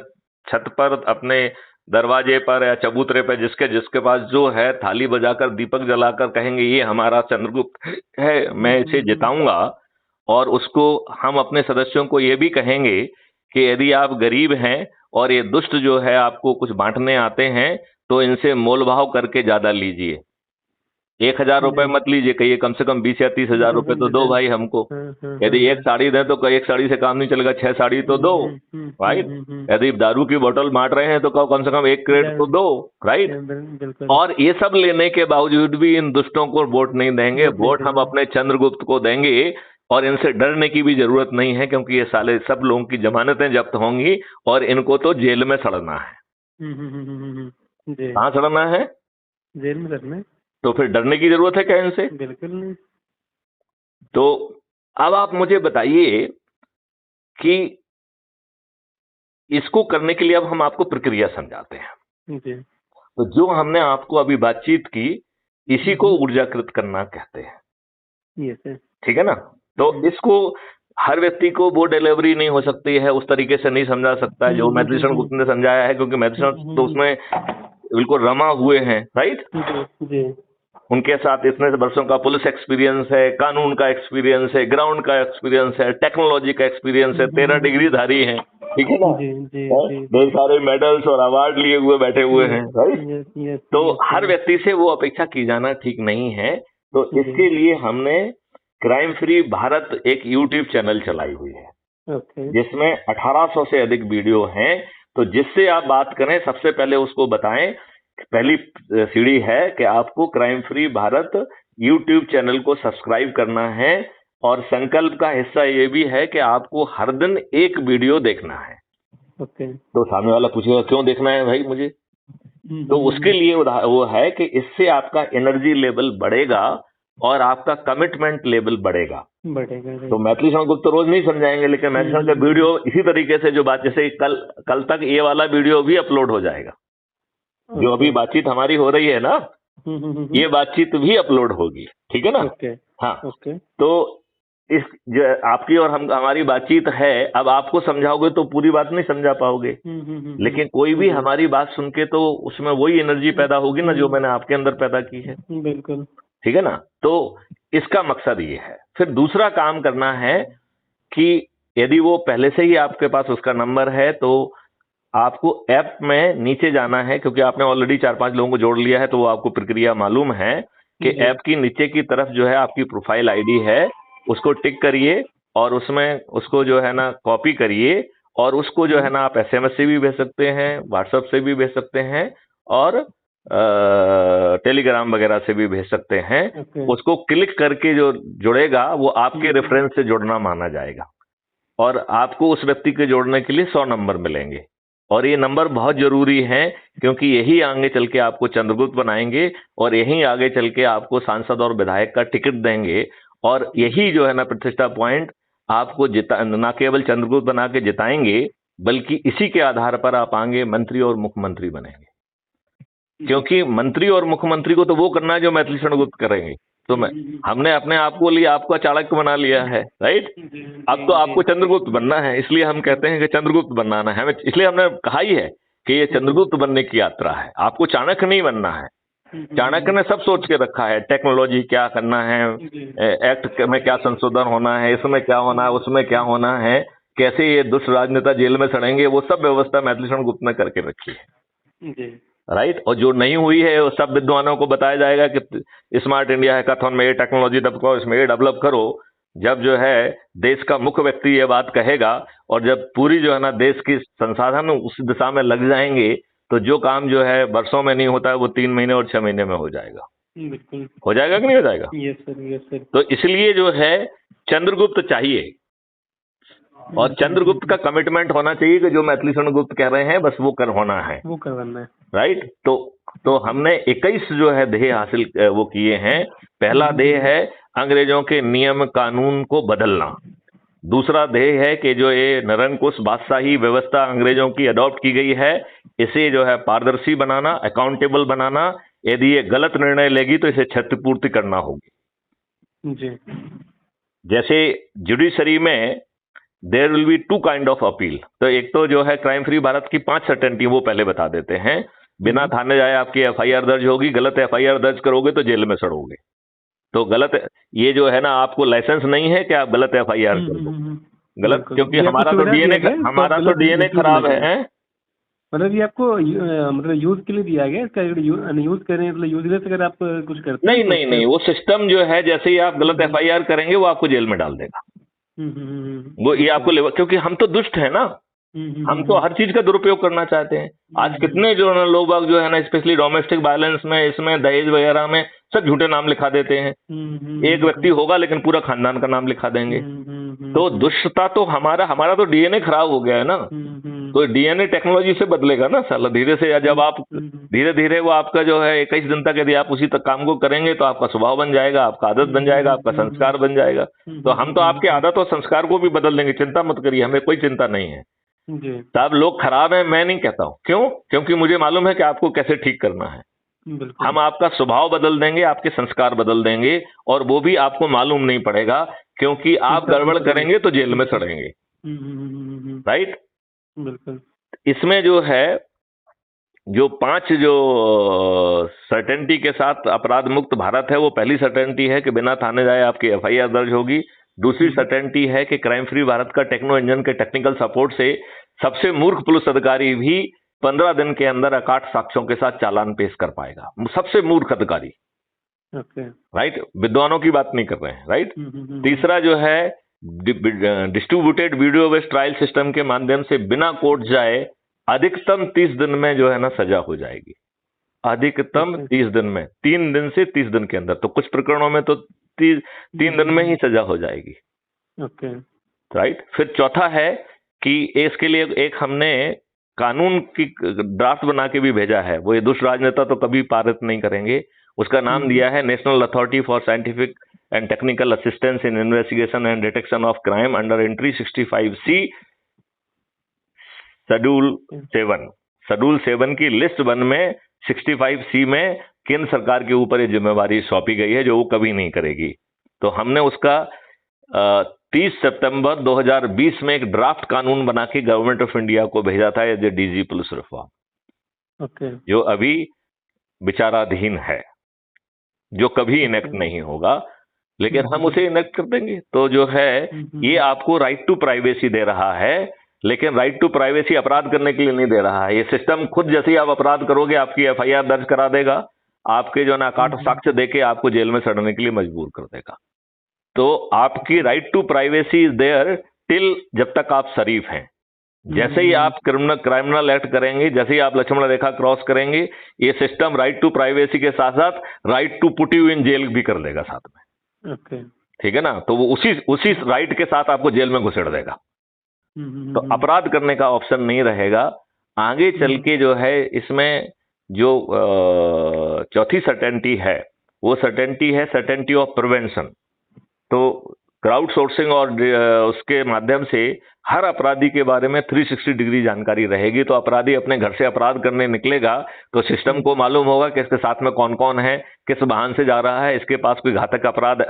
छत पर, अपने दरवाजे पर या चबूतरे पर, जिसके जिसके पास जो है, थाली बजाकर दीपक जलाकर कहेंगे ये हमारा चंद्रगुप्त है, मैं इसे जिताऊंगा। और उसको हम अपने सदस्यों को ये भी कहेंगे कि यदि आप गरीब हैं और ये दुष्ट जो है आपको कुछ बांटने आते हैं, तो इनसे मोलभाव करके ज्यादा लीजिए। 1,000 रुपए मत लीजिए, कहिए कम से कम 20 या 30,000 रुपए तो दो भाई हमको। यदि एक साड़ी दें तो एक साड़ी से काम नहीं चलेगा, 6 साड़ी तो दो, राइट। यदि दारू की बोतल बांट रहे हैं तो कम से कम 1 क्रेट तो दो, राइट। और ये सब लेने के बावजूद भी इन दुष्टों को वोट नहीं देंगे, वोट हम अपने चंद्रगुप्त को देंगे। और इनसे डरने की भी जरूरत नहीं है, क्योंकि ये साले सब लोगों की जमानतें जब्त होंगी और इनको तो जेल में सड़ना है। कहाँ सड़ना है? जेल में सड़ना है। तो फिर डरने की जरूरत है क्या इनसे? बिल्कुल नहीं। तो अब आप मुझे बताइए कि इसको करने के लिए अब हम आपको प्रक्रिया समझाते हैं। जी। तो जो हमने आपको अभी बातचीत की, इसी को ऊर्जाकृत करना कहते हैं, ठीक है ना। तो इसको हर व्यक्ति को वो डिलीवरी नहीं हो सकती है, उस तरीके से नहीं समझा सकता है जो मैथिलीशरण गुप्त ने समझाया है, क्योंकि मैथिलीशरण तो उसमें बिल्कुल रमा हुए हैं, राइट। जी। उनके साथ इतने वर्षों का पुलिस एक्सपीरियंस है, कानून का एक्सपीरियंस है, ग्राउंड का एक्सपीरियंस है, टेक्नोलॉजी का एक्सपीरियंस है, 13 डिग्री धारी हैं, ठीक है ना। ढेर सारे मेडल्स और अवार्ड लिए हुए बैठे हुए हैं, राइट। तो हर व्यक्ति से वो अपेक्षा की जाना ठीक नहीं है। तो इसके लिए हमने क्राइम फ्री भारत एक यूट्यूब चैनल चलाई हुई है, जिसमें 1800 से अधिक वीडियो हैं। तो जिससे आप बात करें, सबसे पहले उसको बताएं, पहली सीढ़ी है कि आपको crime free Bharat YouTube channel को सब्सक्राइब करना है। और संकल्प का हिस्सा ये भी है कि आपको हर दिन एक वीडियो देखना है। तो सामने वाला पूछेगा क्यों देखना है भाई मुझे? तो उसके लिए वो है कि इससे आपका एनर्जी लेवल बढ़ेगा और आपका कमिटमेंट लेवल बढ़ेगा। तो मैथिलीशरण गुप्त तो रोज नहीं समझाएंगे, लेकिन मैथिलीशरण का वीडियो इसी तरीके से, जो बात जैसे कल तक ये वाला वीडियो भी अपलोड हो जाएगा। जो अभी बातचीत हमारी हो रही है ना, ये बातचीत भी अपलोड होगी, ठीक है ना। हाँ। तो इस आपकी और हमारी बातचीत है, अब आपको समझाओगे तो पूरी बात नहीं समझा पाओगे, लेकिन कोई भी हमारी बात सुन के तो उसमें वही एनर्जी पैदा होगी ना जो मैंने आपके अंदर पैदा की है। बिल्कुल, ठीक है ना। तो इसका मकसद ये है। फिर दूसरा काम करना है कि यदि वो पहले से ही आपके पास उसका नंबर है, तो आपको ऐप में नीचे जाना है, क्योंकि आपने ऑलरेडी 4-5 लोगों को जोड़ लिया है, तो वो आपको प्रक्रिया मालूम है कि ऐप की नीचे की तरफ जो है आपकी प्रोफाइल आईडी है, उसको टिक करिए और उसमें उसको जो है ना कॉपी करिए, और उसको जो है ना आप एसएमएस से भी भेज सकते हैं, व्हाट्सएप से भी भेज सकते हैं, और टेलीग्राम वगैरह से भी भेज सकते हैं। उसको क्लिक करके जो जुड़ेगा वो आपके रेफरेंस से जुड़ना माना जाएगा, और आपको उस व्यक्ति के जोड़ने के लिए 100 नंबर मिलेंगे। और ये नंबर बहुत जरूरी है, क्योंकि यही आगे चल के आपको चंद्रगुप्त बनाएंगे, और यही आगे चल के आपको सांसद और विधायक का टिकट देंगे। और यही जो है ना प्रतिष्ठा पॉइंट आपको न केवल चंद्रगुप्त बना के जिताएंगे, बल्कि इसी के आधार पर आप आगे मंत्री और मुख्यमंत्री बनेंगे। क्योंकि मंत्री और मुख्यमंत्री को तो वो करना है जो मैथिलीशरण गुप्त करेंगे। तो हमने अपने आप को लिए आपको चाणक्य बना लिया है, राइट। अब तो आपको चंद्रगुप्त बनना है, इसलिए हम कहते हैं कि चंद्रगुप्त बनाना है हमें, इसलिए हमने कहा ही है कि ये चंद्रगुप्त बनने की यात्रा है। आपको चाणक्य नहीं बनना है। चाणक्य ने सब सोच के रखा है, टेक्नोलॉजी क्या करना है, एक्ट में क्या संशोधन होना है, इसमें क्या होना है, उसमें क्या होना है, कैसे ये दुष्ट राजनेता जेल में सड़ेंगे, वो सब व्यवस्था मैथिलीशरण गुप्त ने करके रखी है। राइट। और जो नहीं हुई है वो सब विद्वानों को बताया जाएगा कि स्मार्ट इंडिया हैकाथॉन में ये टेक्नोलॉजी डेवलप करो, इसमें ये डेवलप करो। जब जो है देश का मुख्य व्यक्ति ये बात कहेगा और जब पूरी जो है ना देश की संसाधन उस दिशा में लग जाएंगे तो जो काम जो है वर्षों में नहीं होता है वो 3 महीने और 6 महीने में हो जाएगा। बिल्कुल। हो जाएगा कि नहीं हो जाएगा? Yes sir, yes sir. तो इसलिए जो है चंद्रगुप्त चाहिए और चंद्रगुप्त का कमिटमेंट होना चाहिए कि जो मैथिली शरण गुप्त कह रहे हैं बस वो होना है, वो करवाना है। राइट। तो हमने 21 जो है ध्येय हासिल वो किए हैं। पहला ध्येय है अंग्रेजों के नियम कानून को बदलना। दूसरा ध्येय है कि जो ये निरंकुश बादशाही व्यवस्था अंग्रेजों की अडॉप्ट की गई है इसे जो है पारदर्शी बनाना, अकाउंटेबल बनाना। यदि ये गलत निर्णय लेगी तो इसे क्षतिपूर्ति करना होगी जी। जैसे जुडिशरी में there will be 2 kind of appeal. तो एक तो जो है क्राइम फ्री भारत की 5 सर्टेनिटी वो पहले बता देते हैं। बिना थाने जाए आपकी एफआईआर दर्ज होगी, गलत एफआईआर दर्ज करोगे तो जेल में सड़ोगे। तो गलत ये जो है ना आपको लाइसेंस नहीं है कि आप गलत एफआईआर कर दो, गलत, क्योंकि हमारा तो डीएनए खराब है। मतलब ये आपको मतलब यूज के लिए दिया गया, इसका यूज करें मतलब यूजलेस अगर आप कुछ करते नहीं नहीं नहीं, वो सिस्टम जो है जैसे ही आप गलत एफआईआर करेंगे वो आपको जेल में डाल देगा। वो ये आपको क्योंकि हम तो दुष्ट है ना, हम तो हर चीज का दुरुपयोग करना चाहते हैं। आज कितने जो है ना लोग बाग जो है ना स्पेशली डोमेस्टिक वायलेंस में, इसमें दहेज वगैरह में सब झूठे नाम लिखा देते हैं। एक व्यक्ति होगा लेकिन पूरा खानदान का नाम लिखा देंगे। तो दुष्टता तो हमारा तो डीएनए खराब हो गया है ना। तो डीएनए टेक्नोलॉजी से बदलेगा ना साला धीरे से। जब आप धीरे धीरे वो आपका जो है 21 दिन तक यदि आप उसी तक काम को करेंगे तो आपका स्वभाव बन जाएगा, आपका आदत बन जाएगा, आपका संस्कार बन जाएगा। तो हम तो आपके आदत और संस्कार को भी बदल देंगे, चिंता मत करिए, हमें कोई चिंता नहीं है। साहब लोग खराब हैं मैं नहीं कहता हूं, क्यों? क्योंकि मुझे मालूम है कि आपको कैसे ठीक करना है। हम आपका स्वभाव बदल देंगे, आपके संस्कार बदल देंगे और वो भी आपको मालूम नहीं पड़ेगा, क्योंकि आप गड़बड़ करेंगे तो जेल में सड़ेंगे। राइट। बिल्कुल। इसमें जो है जो 5 जो सर्टेनिटी के साथ अपराध मुक्त भारत है, वो पहली सर्टेनिटी है कि बिना थाने जाए आपकी एफआईआर दर्ज होगी। दूसरी सर्टेनिटी है कि क्राइम फ्री भारत का टेक्नो इंजन के टेक्निकल सपोर्ट से सबसे मूर्ख पुलिस अधिकारी भी 15 दिन के अंदर अकाट साक्ष्यों के साथ चालान पेश कर पाएगा, सबसे मूर्ख अधिकारी। राइट, विद्वानों की बात नहीं कर रहे हैं। राइट। तीसरा जो है distributed video based trial system के माध्यम से बिना कोर्ट जाए अधिकतम 30 दिन में जो है ना सजा हो जाएगी। अधिकतम 30 दिन में, 3 दिन से 30 दिन के अंदर। तो कुछ प्रकरणों में तो 3 दिन में ही सजा हो जाएगी। राइट। फिर चौथा है कि इसके लिए एक हमने कानून की ड्राफ्ट बना के भी भेजा है, वो ये दुष्ट राजनेता तो कभी पारित नहीं करेंगे। उसका नाम दिया है national authority for scientific and technical assistance in investigation and detection of crime under entry 65C schedule 7। Schedule 7 की लिस्ट 1 में 65C में केंद्र सरकार के ऊपर ये जिम्मेवारी सौंपी गई है जो वो कभी नहीं करेगी। तो हमने उसका 30 सितंबर 2020 में एक ड्राफ्ट कानून बना के गवर्नमेंट ऑफ इंडिया को भेजा था as a DG police reform, जो अभी विचाराधीन है, जो कभी इनेक्ट नहीं होगा, लेकिन हम उसे इनेक्ट कर देंगे। तो जो है ये आपको राइट टू प्राइवेसी दे रहा है, लेकिन राइट टू प्राइवेसी अपराध करने के लिए नहीं दे रहा है। ये सिस्टम खुद जैसे ही आप अपराध करोगे आपकी एफआईआर दर्ज करा देगा, आपके जो ना काट साक्ष्य देके आपको जेल में सड़ने के लिए मजबूर कर देगा। तो आपकी right to privacy is there till जब तक आप शरीफ हैं। जैसे ही आप क्रिमिनल एक्ट करेंगे, जैसे ही आप लक्ष्मण रेखा क्रॉस करेंगे, ये सिस्टम राइट टू प्राइवेसी के साथ साथ right to put you in jail भी कर देगा साथ में। ठीक है ना। तो वो उसी राइट के साथ आपको जेल में घुसेड़ देगा। तो अपराध करने का ऑप्शन नहीं रहेगा। आगे चल के जो है इसमें जो चौथी सर्टेनिटी है वो सर्टेनिटी है सर्टेनिटी ऑफ प्रिवेंशन। तो क्राउड सोर्सिंग और उसके माध्यम से हर अपराधी के बारे में 360 डिग्री जानकारी रहेगी। तो अपराधी अपने घर से अपराध करने निकलेगा तो सिस्टम को मालूम होगा कि इसके साथ में कौन कौन है, किस वाहन से जा रहा है, इसके पास कोई घातक अपराध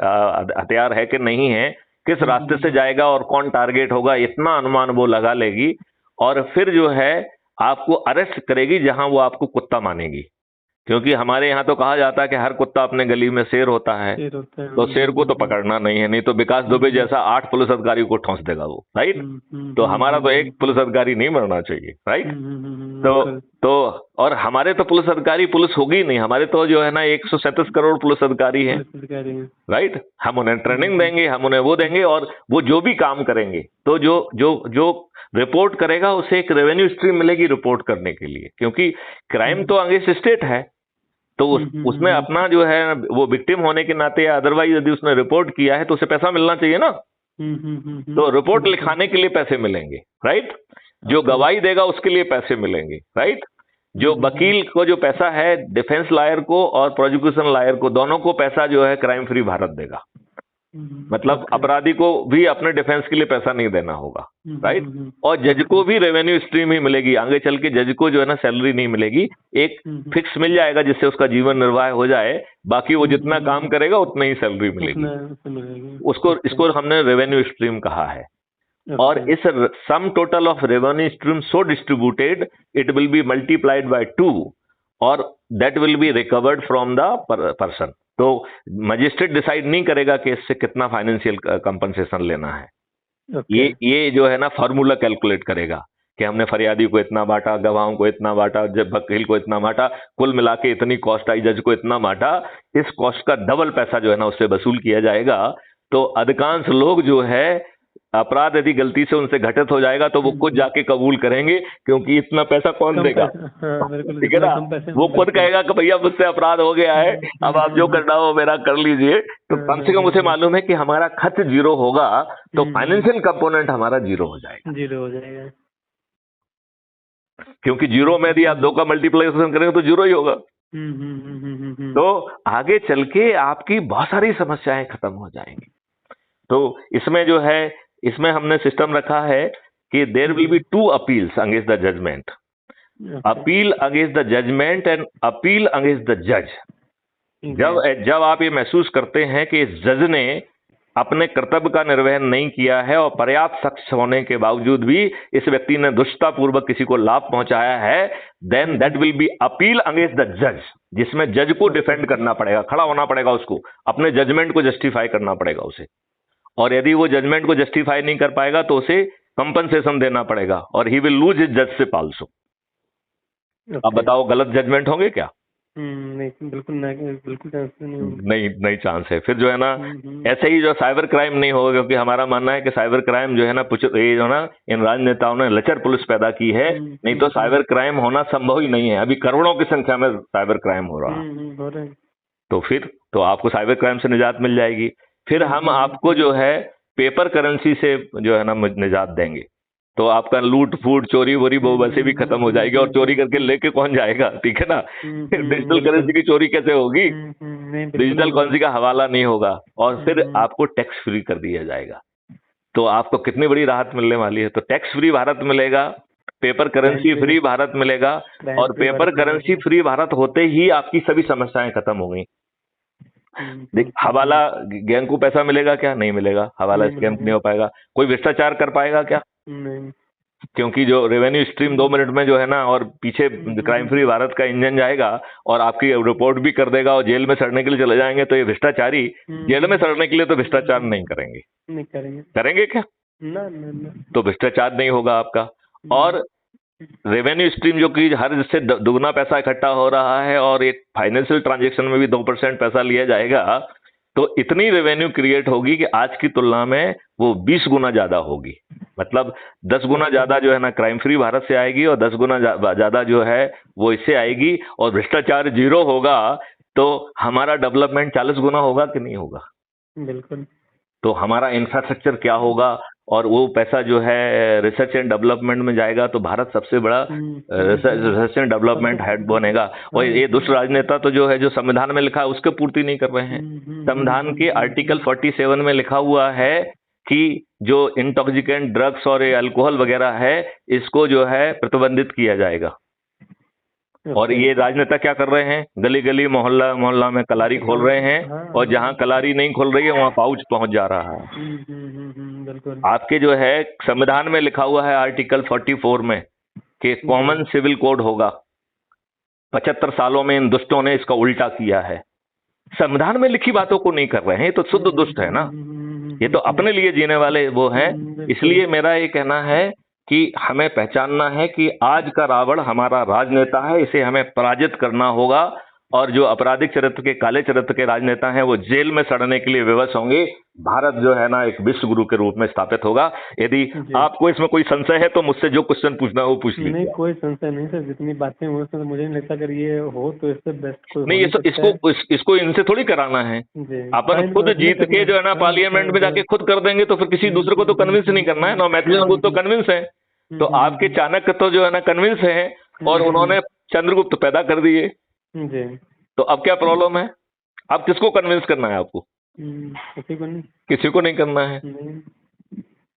हथियार है कि नहीं है, किस रास्ते से जाएगा और कौन टारगेट होगा, इतना अनुमान वो लगा लेगी। और फिर जो है आपको अरेस्ट करेगी जहां वो आपको कुत्ता मानेगी। क्योंकि हमारे यहाँ तो कहा जाता है कि हर कुत्ता अपने गली में शेर होता है, शेर होता है। तो शेर को तो पकड़ना नहीं है, नहीं तो विकास दुबे जैसा 8 पुलिस अधिकारी को ठोंस देगा वो, राइट। तो हमारा तो एक पुलिस अधिकारी नहीं मरना चाहिए, राइट। तो और हमारे तो पुलिस अधिकारी पुलिस होगी नहीं, हमारे तो जो है ना 137 करोड़ पुलिस अधिकारी हैं, राइट। हम उन्हें ट्रेनिंग देंगे, हम उन्हें वो देंगे, और वो जो भी काम करेंगे तो जो जो जो रिपोर्ट करेगा उसे एक रेवेन्यू स्ट्रीम मिलेगी रिपोर्ट करने के लिए, क्योंकि क्राइम तो अगेंस्ट स्टेट है, तो उसमें अपना जो है वो विक्टिम होने के नाते या अदरवाइज यदि उसने रिपोर्ट किया है तो उसे पैसा मिलना चाहिए ना। तो रिपोर्ट लिखाने के लिए पैसे मिलेंगे, राइट। जो गवाही देगा उसके लिए पैसे मिलेंगे, राइट। जो वकील को जो पैसा है, डिफेंस लॉयर को और प्रोसिक्यूशन लॉयर को, दोनों को पैसा जो है क्राइम फ्री भारत देगा। मतलब अपराधी को भी अपने डिफेंस के लिए पैसा नहीं देना होगा, राइट। और जज को भी रेवेन्यू स्ट्रीम ही मिलेगी, आगे चल के जज को जो है ना सैलरी नहीं मिलेगी, एक फिक्स मिल जाएगा जिससे उसका जीवन निर्वाह हो जाए, बाकी वो जितना काम करेगा उतना ही सैलरी मिलेगी उसको। इसको हमने रेवेन्यू स्ट्रीम कहा है। और इस sum total of revenue stream so distributed it will be multiplied by 2 और that will be recovered from the person. तो मजिस्ट्रेट डिसाइड नहीं करेगा कि इससे कितना फाइनेंशियल कंपनसेशन लेना है। ये जो है ना फॉर्मूला कैलकुलेट करेगा कि हमने फरियादी को इतना बांटा, गवाहों को इतना बांटा, जब वकील को इतना बांटा, कुल मिला के इतनी कॉस्ट आई, जज को इतना बांटा, इस कॉस्ट का डबल पैसा जो है ना उससे वसूल किया जाएगा। तो अधिकांश लोग जो है अपराध यदि गलती से उनसे घटित हो जाएगा तो वो खुद जाके कबूल करेंगे, क्योंकि इतना पैसा कौन देगा, ठीक है ना। वो खुद कहेगा कि भैया मुझसे अपराध हो गया है, अब आप जो करना हो मेरा कर लीजिए। तो कम से कम उसे मालूम है कि हमारा खर्च जीरो होगा, तो फाइनेंशियल कंपोनेंट हमारा जीरो हो जाएगा। क्योंकि जीरो में यदि आप 2 का मल्टीप्लिकेशन करेंगे तो जीरो ही होगा। तो आगे चल के आपकी बहुत सारी समस्याएं खत्म हो जाएंगी। तो इसमें जो है, इसमें हमने सिस्टम रखा है कि there will be 2 appeals against the judgment, appeal against the judgment and appeal against the जज। जब आप ये महसूस करते हैं कि इस जज ने अपने कर्तव्य का निर्वहन नहीं किया है और पर्याप्त सक्षम होने के बावजूद भी इस व्यक्ति ने दुष्टतापूर्वक किसी को लाभ पहुंचाया है, then that will be appeal against the जज, जिसमें जज को डिफेंड करना पड़ेगा, खड़ा होना पड़ेगा उसको, अपने जजमेंट को जस्टिफाई करना पड़ेगा उसे। और यदि वो जजमेंट को जस्टिफाई नहीं कर पाएगा तो उसे कंपनसेशन देना पड़ेगा, और he will lose his judgeship also. अब बताओ गलत जजमेंट होंगे क्या? नहीं, बिल्कुल नहीं चांस है। फिर जो है ना ऐसे ही जो साइबर क्राइम नहीं होगा, क्योंकि हमारा मानना है कि साइबर क्राइम जो है ना ये जो ना इन राजनेताओं ने लचर पुलिस पैदा की है, नहीं तो साइबर क्राइम होना संभव ही नहीं है। अभी करोड़ों की संख्या में साइबर क्राइम हो रहा है। तो फिर तो आपको साइबर क्राइम से निजात मिल जाएगी। फिर हम आपको जो है पेपर करेंसी से जो है ना निजात देंगे, तो आपका लूट फूट चोरी वोरी वो वैसे भी खत्म हो जाएगी। और चोरी करके लेके कौन जाएगा, ठीक है ना। डिजिटल करेंसी की चोरी कैसे होगी, डिजिटल करेंसी का हवाला नहीं होगा। और फिर आपको टैक्स फ्री कर दिया जाएगा। तो आपको कितनी बड़ी राहत मिलने वाली है। तो टैक्स फ्री भारत मिलेगा, पेपर करेंसी फ्री भारत मिलेगा, और पेपर करेंसी फ्री भारत होते ही आपकी सभी समस्याएं खत्म हो गई। देख, हवाला गैंग को पैसा मिलेगा क्या? नहीं मिलेगा। हवाला स्कैम नहीं हो पाएगा। कोई भ्रष्टाचार कर पाएगा क्या? नहीं, क्योंकि जो रेवेन्यू स्ट्रीम 2 मिनट में जो है ना, और पीछे क्राइम फ्री भारत का इंजन जाएगा और आपकी रिपोर्ट भी कर देगा, और जेल में सड़ने के लिए चले जाएंगे। तो ये भ्रष्टाचारी जेल में सड़ने के लिए तो भ्रष्टाचार नहीं करेंगे क्या? तो भ्रष्टाचार नहीं होगा आपका। और रेवेन्यू स्ट्रीम जो कि हर जिससे दुगना पैसा इकट्ठा हो रहा है, और एक फाइनेंशियल ट्रांजैक्शन में भी 2% पैसा लिया जाएगा, तो इतनी रेवेन्यू क्रिएट होगी कि आज की तुलना में वो 20 गुना ज्यादा होगी। मतलब 10 गुना ज्यादा जो है ना क्राइम फ्री भारत से आएगी, और 10 गुना ज्यादा जो है वो इससे आएगी। और भ्रष्टाचार जीरो होगा तो हमारा डेवलपमेंट 40 गुना होगा कि नहीं होगा? बिल्कुल। तो हमारा इंफ्रास्ट्रक्चर क्या होगा, और वो पैसा जो है रिसर्च एंड डेवलपमेंट में जाएगा, तो भारत सबसे बड़ा रिसर्च एंड डेवलपमेंट हेड बनेगा। और ये दुष्ट राजनेता तो जो है, जो संविधान में लिखा है उसके पूर्ति नहीं कर रहे हैं। संविधान के आर्टिकल 47 में लिखा हुआ है कि जो इंटॉक्सिकेंट ड्रग्स और अल्कोहल वगैरह है, इसको जो है प्रतिबंधित किया जाएगा। और ये राजनेता क्या कर रहे हैं? गली गली मोहल्ला मोहल्ला में कलारी खोल रहे हैं, और जहां कलारी नहीं खोल रही है वहां पाउच पहुंच जा रहा है। आपके जो है संविधान में लिखा हुआ है आर्टिकल 44 में कि कॉमन सिविल कोड होगा, 75 सालों में इन दुष्टों ने इसका उल्टा किया है। संविधान में लिखी बातों को नहीं कर रहे हैं, ये तो शुद्ध दुष्ट है ना, ये तो अपने लिए जीने वाले वो हैं। इसलिए मेरा ये कहना है कि हमें पहचानना है कि आज का रावण हमारा राजनेता है, इसे हमें पराजित करना होगा। और जो आपराधिक चरित्र के, काले चरित्र के राजनेता हैं वो जेल में सड़ने के लिए विवश होंगे। भारत जो है ना एक विश्व गुरु के रूप में स्थापित होगा। यदि आपको इसमें कोई संशय है तो मुझसे जो क्वेश्चन पूछना है वो पूछ लीजिए। नहीं, कोई संशय नहीं सर, जितनी बातें हुई तो मुझे नहीं लगता अगर ये हो तो इससे बेस्ट कोई नहीं, इसको इनसे थोड़ी कराना है। अपन खुद जीत के जो है ना पार्लियामेंट में जाके खुद कर देंगे तो फिर किसी दूसरे को तो कन्विंस नहीं करना है ना। मैथिली गुप्त तो कन्विंस है, तो आपके चाणक्य तो जो है ना कन्विंस है, और उन्होंने चंद्रगुप्त पैदा कर दिए। तो अब क्या प्रॉब्लम है? अब किसको कन्विंस करना है आपको? किसी को नहीं करना है।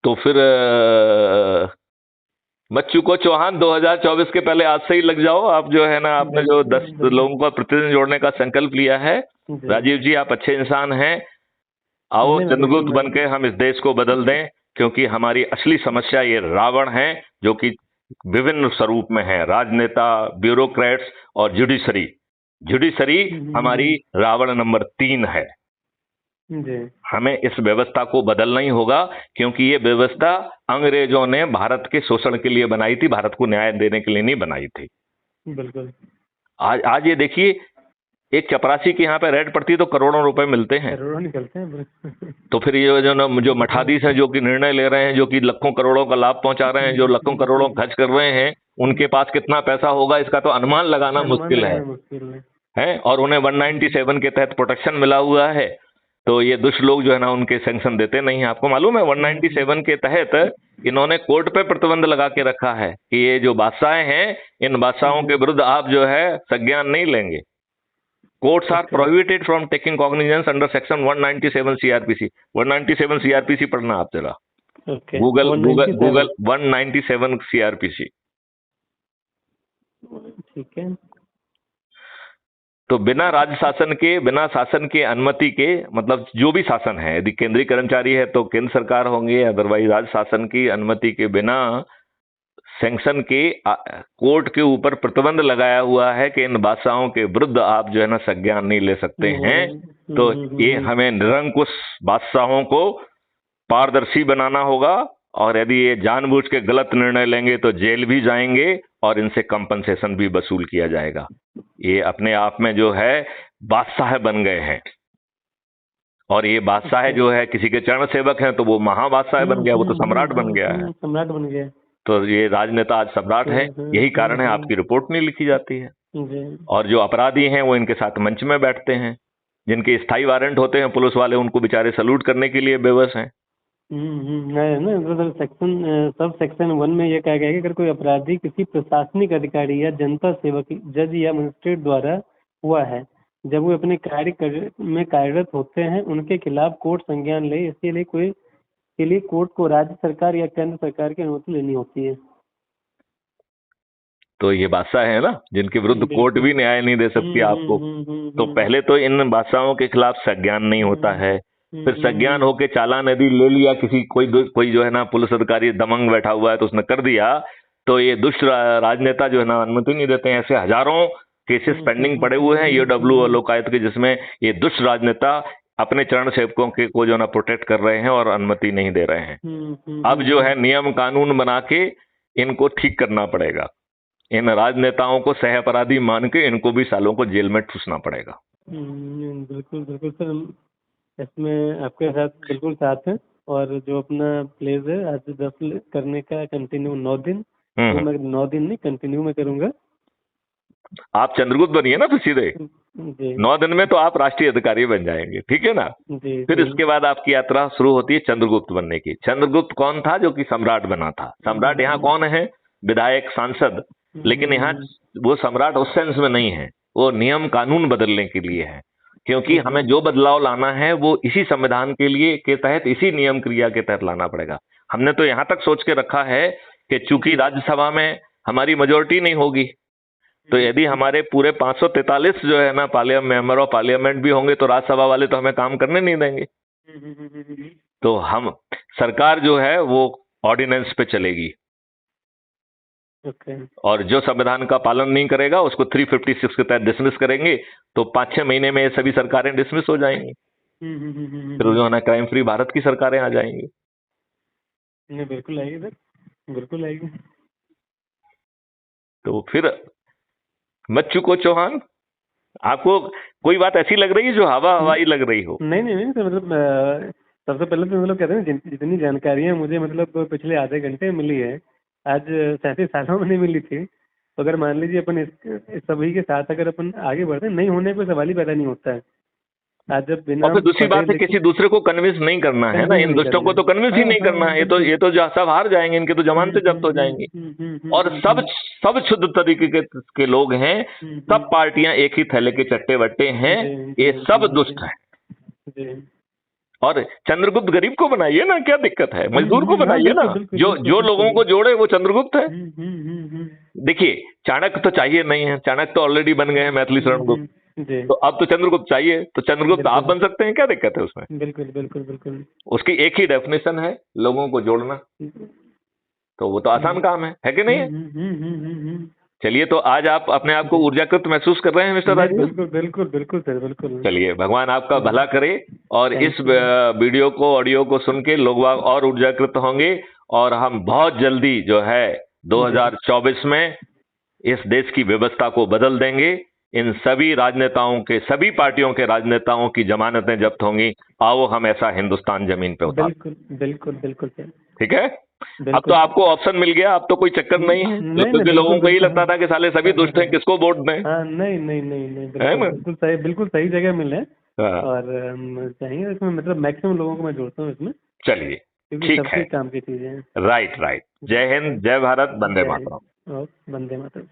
तो फिर बच्चू को चौहान 2024 के पहले आज से ही लग जाओ। आप जो है ना, आपने जो 10 लोगों का प्रतिदिन जोड़ने का संकल्प लिया है, राजीव जी आप अच्छे इंसान हैं। आओ चंद्रगुप्त बन के हम इस देश को बदल दें, क्योंकि हमारी असली समस्या ये रावण है जो कि विभिन्न स्वरूप में है। राजनेता, ब्यूरोक्रेट्स और जुडिशरी हमारी रावण नंबर 3 है। हमें इस व्यवस्था को बदलना ही होगा, क्योंकि ये व्यवस्था अंग्रेजों ने भारत के शोषण के लिए बनाई थी, भारत को न्याय देने के लिए नहीं बनाई थी। बिल्कुल। आज ये देखिए, एक चपरासी के यहाँ पे रेड पड़ती है तो करोड़ों रुपए मिलते हैं, करोड़ों निकलते हैं। तो फिर ये जो मठाधीश हैं जो कि निर्णय ले रहे हैं, जो कि लाखों करोड़ों का लाभ पहुंचा रहे हैं, जो लाखों करोड़ों खर्च कर रहे हैं, उनके पास कितना पैसा होगा इसका तो अनुमान लगाना मुश्किल है। और उन्हें 197 के तहत प्रोटेक्शन मिला हुआ है, तो ये दुष्ट लोग जो है ना उनके सैंक्शन देते नहीं है। आपको मालूम है 197 के तहत इन्होंने कोर्ट पे प्रतिबंध लगा के रखा है कि ये जो बादशाह हैं, इन बादशाहों के विरुद्ध आप जो है संज्ञान नहीं लेंगे। Courts are prohibited from taking cognizance under section 197 CrPC. 197 CrPC पढ़ना आप जरा, गूगल 197 सीआरपीसी। ठीक है। तो बिना राज्य शासन के, बिना शासन के अनुमति के, मतलब जो भी शासन है, यदि केंद्रीय कर्मचारी है तो केंद्र सरकार होंगे, अदरवाइज राज्य शासन की अनुमति के बिना सैंक्शन के कोर्ट के ऊपर प्रतिबंध लगाया हुआ है कि इन बादशाहों के विरुद्ध आप जो है ना संज्ञान नहीं ले सकते हैं। तो ये हमें निरंकुश बादशाहों को पारदर्शी बनाना होगा, और यदि ये जानबूझ के गलत निर्णय लेंगे तो जेल भी जाएंगे और इनसे कंपनसेशन भी वसूल किया जाएगा। ये अपने आप में जो है बादशाह बन गए हैं, और ये बादशाह जो है किसी के चरण सेवक हैं तो वो महाबादशाह बन गया, वो तो सम्राट बन गया है। सम्राट बन गया। तो ये राजनेता आज सम्राट है। यही कारण है आपकी रिपोर्ट नहीं लिखी जाती है, और जो अपराधी हैं वो इनके साथ मंच में बैठते हैं। जिनके स्थायी वारंट होते हैं पुलिस वाले, उनको बेचारे सल्यूट करने के लिए बेबस हैं। सेक्शन सब सेक्शन 1 में ये कहा गया है कि अगर कोई अपराधी किसी प्रशासनिक अधिकारी या जनता सेवक, जज या मजिस्ट्रेट द्वारा हुआ है, जब वो अपने कार्य में कार्यरत होते हैं, उनके खिलाफ कोर्ट संज्ञान ले, इसके लिए कोर्ट को राज्य सरकार या केंद्र सरकार की अनुमति लेनी होती है। तो ये बादशाह है ना जिनके विरुद्ध कोर्ट भी न्याय नहीं दे सकती आपको। तो पहले तो इन बादशाहों के खिलाफ संज्ञान नहीं होता है, फिर संज्ञान होके चालान यदि ले लिया किसी, कोई जो है ना पुलिस अधिकारी दमंग बैठा हुआ है तो उसने कर दिया, तो ये दुष्ट राजनेता जो है ना अनुमति नहीं देते हैं। ऐसे हजारों केसेस पेंडिंग पड़े हुए हैं ईओडब्ल्यू और लोकायुक्त के, जिसमें ये दुष्ट राजनेता अपने चरण सेवकों के को जो ना प्रोटेक्ट कर रहे हैं और अनुमति नहीं दे रहे हैं। अब जो है नियम कानून बना के इनको ठीक करना पड़ेगा। इन राजनेताओं को सह अपराधी मान के इनको भी सालों को जेल में ठूसना पड़ेगा। बिल्कुल बिल्कुल सर, इसमें आपके साथ बिल्कुल साथ है। और जो अपना प्लेस है आज 10 करने का कंटिन्यू 9 दिन, तो मैं 9 दिन नहीं कंटिन्यू में करूंगा। आप चंद्रगुप्त बनिए ना फिर सीधे 9 दिन में, तो आप राष्ट्रीय अधिकारी बन जाएंगे, ठीक है ना। फिर इसके बाद आपकी यात्रा शुरू होती है चंद्रगुप्त बनने की। चंद्रगुप्त कौन था? जो कि सम्राट बना था। सम्राट यहाँ कौन है? विधायक, सांसद। लेकिन यहाँ वो सम्राट उस सेंस में नहीं है, वो नियम कानून बदलने के लिए है। क्योंकि हमें जो बदलाव लाना है वो इसी संविधान के लिए के तहत, इसी नियम क्रिया के तहत लाना पड़ेगा। हमने तो यहाँ तक सोच के रखा है कि चूंकि राज्यसभा में हमारी मेजोरिटी नहीं होगी, तो यदि हमारे पूरे 543 जो है ना मेंबर ऑफ पार्लियामेंट भी होंगे तो राज्यसभा वाले तो हमें काम करने नहीं देंगे। तो हम सरकार जो है वो ऑर्डिनेंस पे चलेगी। ओके। और जो संविधान का पालन नहीं करेगा उसको 356 के तहत डिसमिस करेंगे, तो 5-6 महीने में ये सभी सरकारें डिसमिस हो जाएंगी। फिर जो है ना क्राइम फ्री भारत की सरकारें आ जाएंगी। नहीं, बिल्कुल आएगी सर, बिल्कुल आएगी। तो फिर मत चूको चौहान, आपको कोई बात ऐसी लग रही है जो हवाई लग रही हो? नहीं नहीं नहीं सर, मतलब सबसे पहले तो मतलब कहते हैं ना, जितनी जानकारियां मुझे मतलब पिछले आधे घंटे में मिली है, आज 37 सालों में नहीं मिली थी। तो अगर मान लीजिए अपन इस सभी के साथ अगर अपन आगे बढ़ते हैं, नहीं होने कोई सवाल ही पैदा नहीं होता है। आज जब बिना और फिर दूसरी बात है, किसी दूसरे को कन्विंस नहीं करना है ना, इन दुष्टों को तो कन्विंस ही नहीं करना है। ये तो सब हार जाएंगे, इनके तो जमानतें जब्त हो जाएंगी। और सब शुद्ध तरीके के लोग हैं, सब पार्टियां एक ही थैले के चट्टे बट्टे हैं, ये सब दुष्ट हैं। और चंद्रगुप्त गरीब को बनाइए ना, क्या दिक्कत है? मजदूर को बनाइए ना, जो लोगों को जोड़े वो चंद्रगुप्त है। देखिए, चाणक्य तो चाहिए नहीं है, चाणक्य तो ऑलरेडी बन गए हैं मैथिली शरण गुप्त, तो अब तो चंद्रगुप्त चाहिए, तो चंद्रगुप्त आप बन सकते हैं, क्या दिक्कत है उसमें? बिल्कुल बिल्कुल बिल्कुल। उसकी एक ही डेफिनेशन है, लोगों को जोड़ना, तो वो तो आसान काम है कि नहीं? चलिए, तो आज आप अपने आप को ऊर्जाकृत महसूस कर रहे हैं मिस्टर राजवीर? बिल्कुल बिल्कुल बिल्कुल सर, बिल्कुल। चलिए, भगवान आपका भला करे, और इस वीडियो को, ऑडियो को सुन के लोग और ऊर्जाकृत होंगे, और हम बहुत जल्दी जो है 2024 में इस देश की व्यवस्था को बदल देंगे। इन सभी राजनेताओं के, सभी पार्टियों के राजनेताओं की जमानतें जब्त होंगी। आओ हम ऐसा हिंदुस्तान जमीन पे उतार। बिल्कुल बिल्कुल बिल्कुल सर। ठीक है, अब तो आपको ऑप्शन मिल गया, अब तो कोई चक्कर नहीं है। क्योंकि लोगों को यही लगता था कि साले सभी दुष्ट हैं, किसको वोट दें। नहीं नहीं नहीं नहीं, बिल्कुल सही जगह मिले। और चाहिए इसमें, मतलब मैक्सिमम लोगों को मैं जोड़ता हूँ इसमें। चलिए, ठीक है, काम की चीजें हैं। राइट। जय हिंद, जय भारत, वंदे मातरम। वंदे मातरम।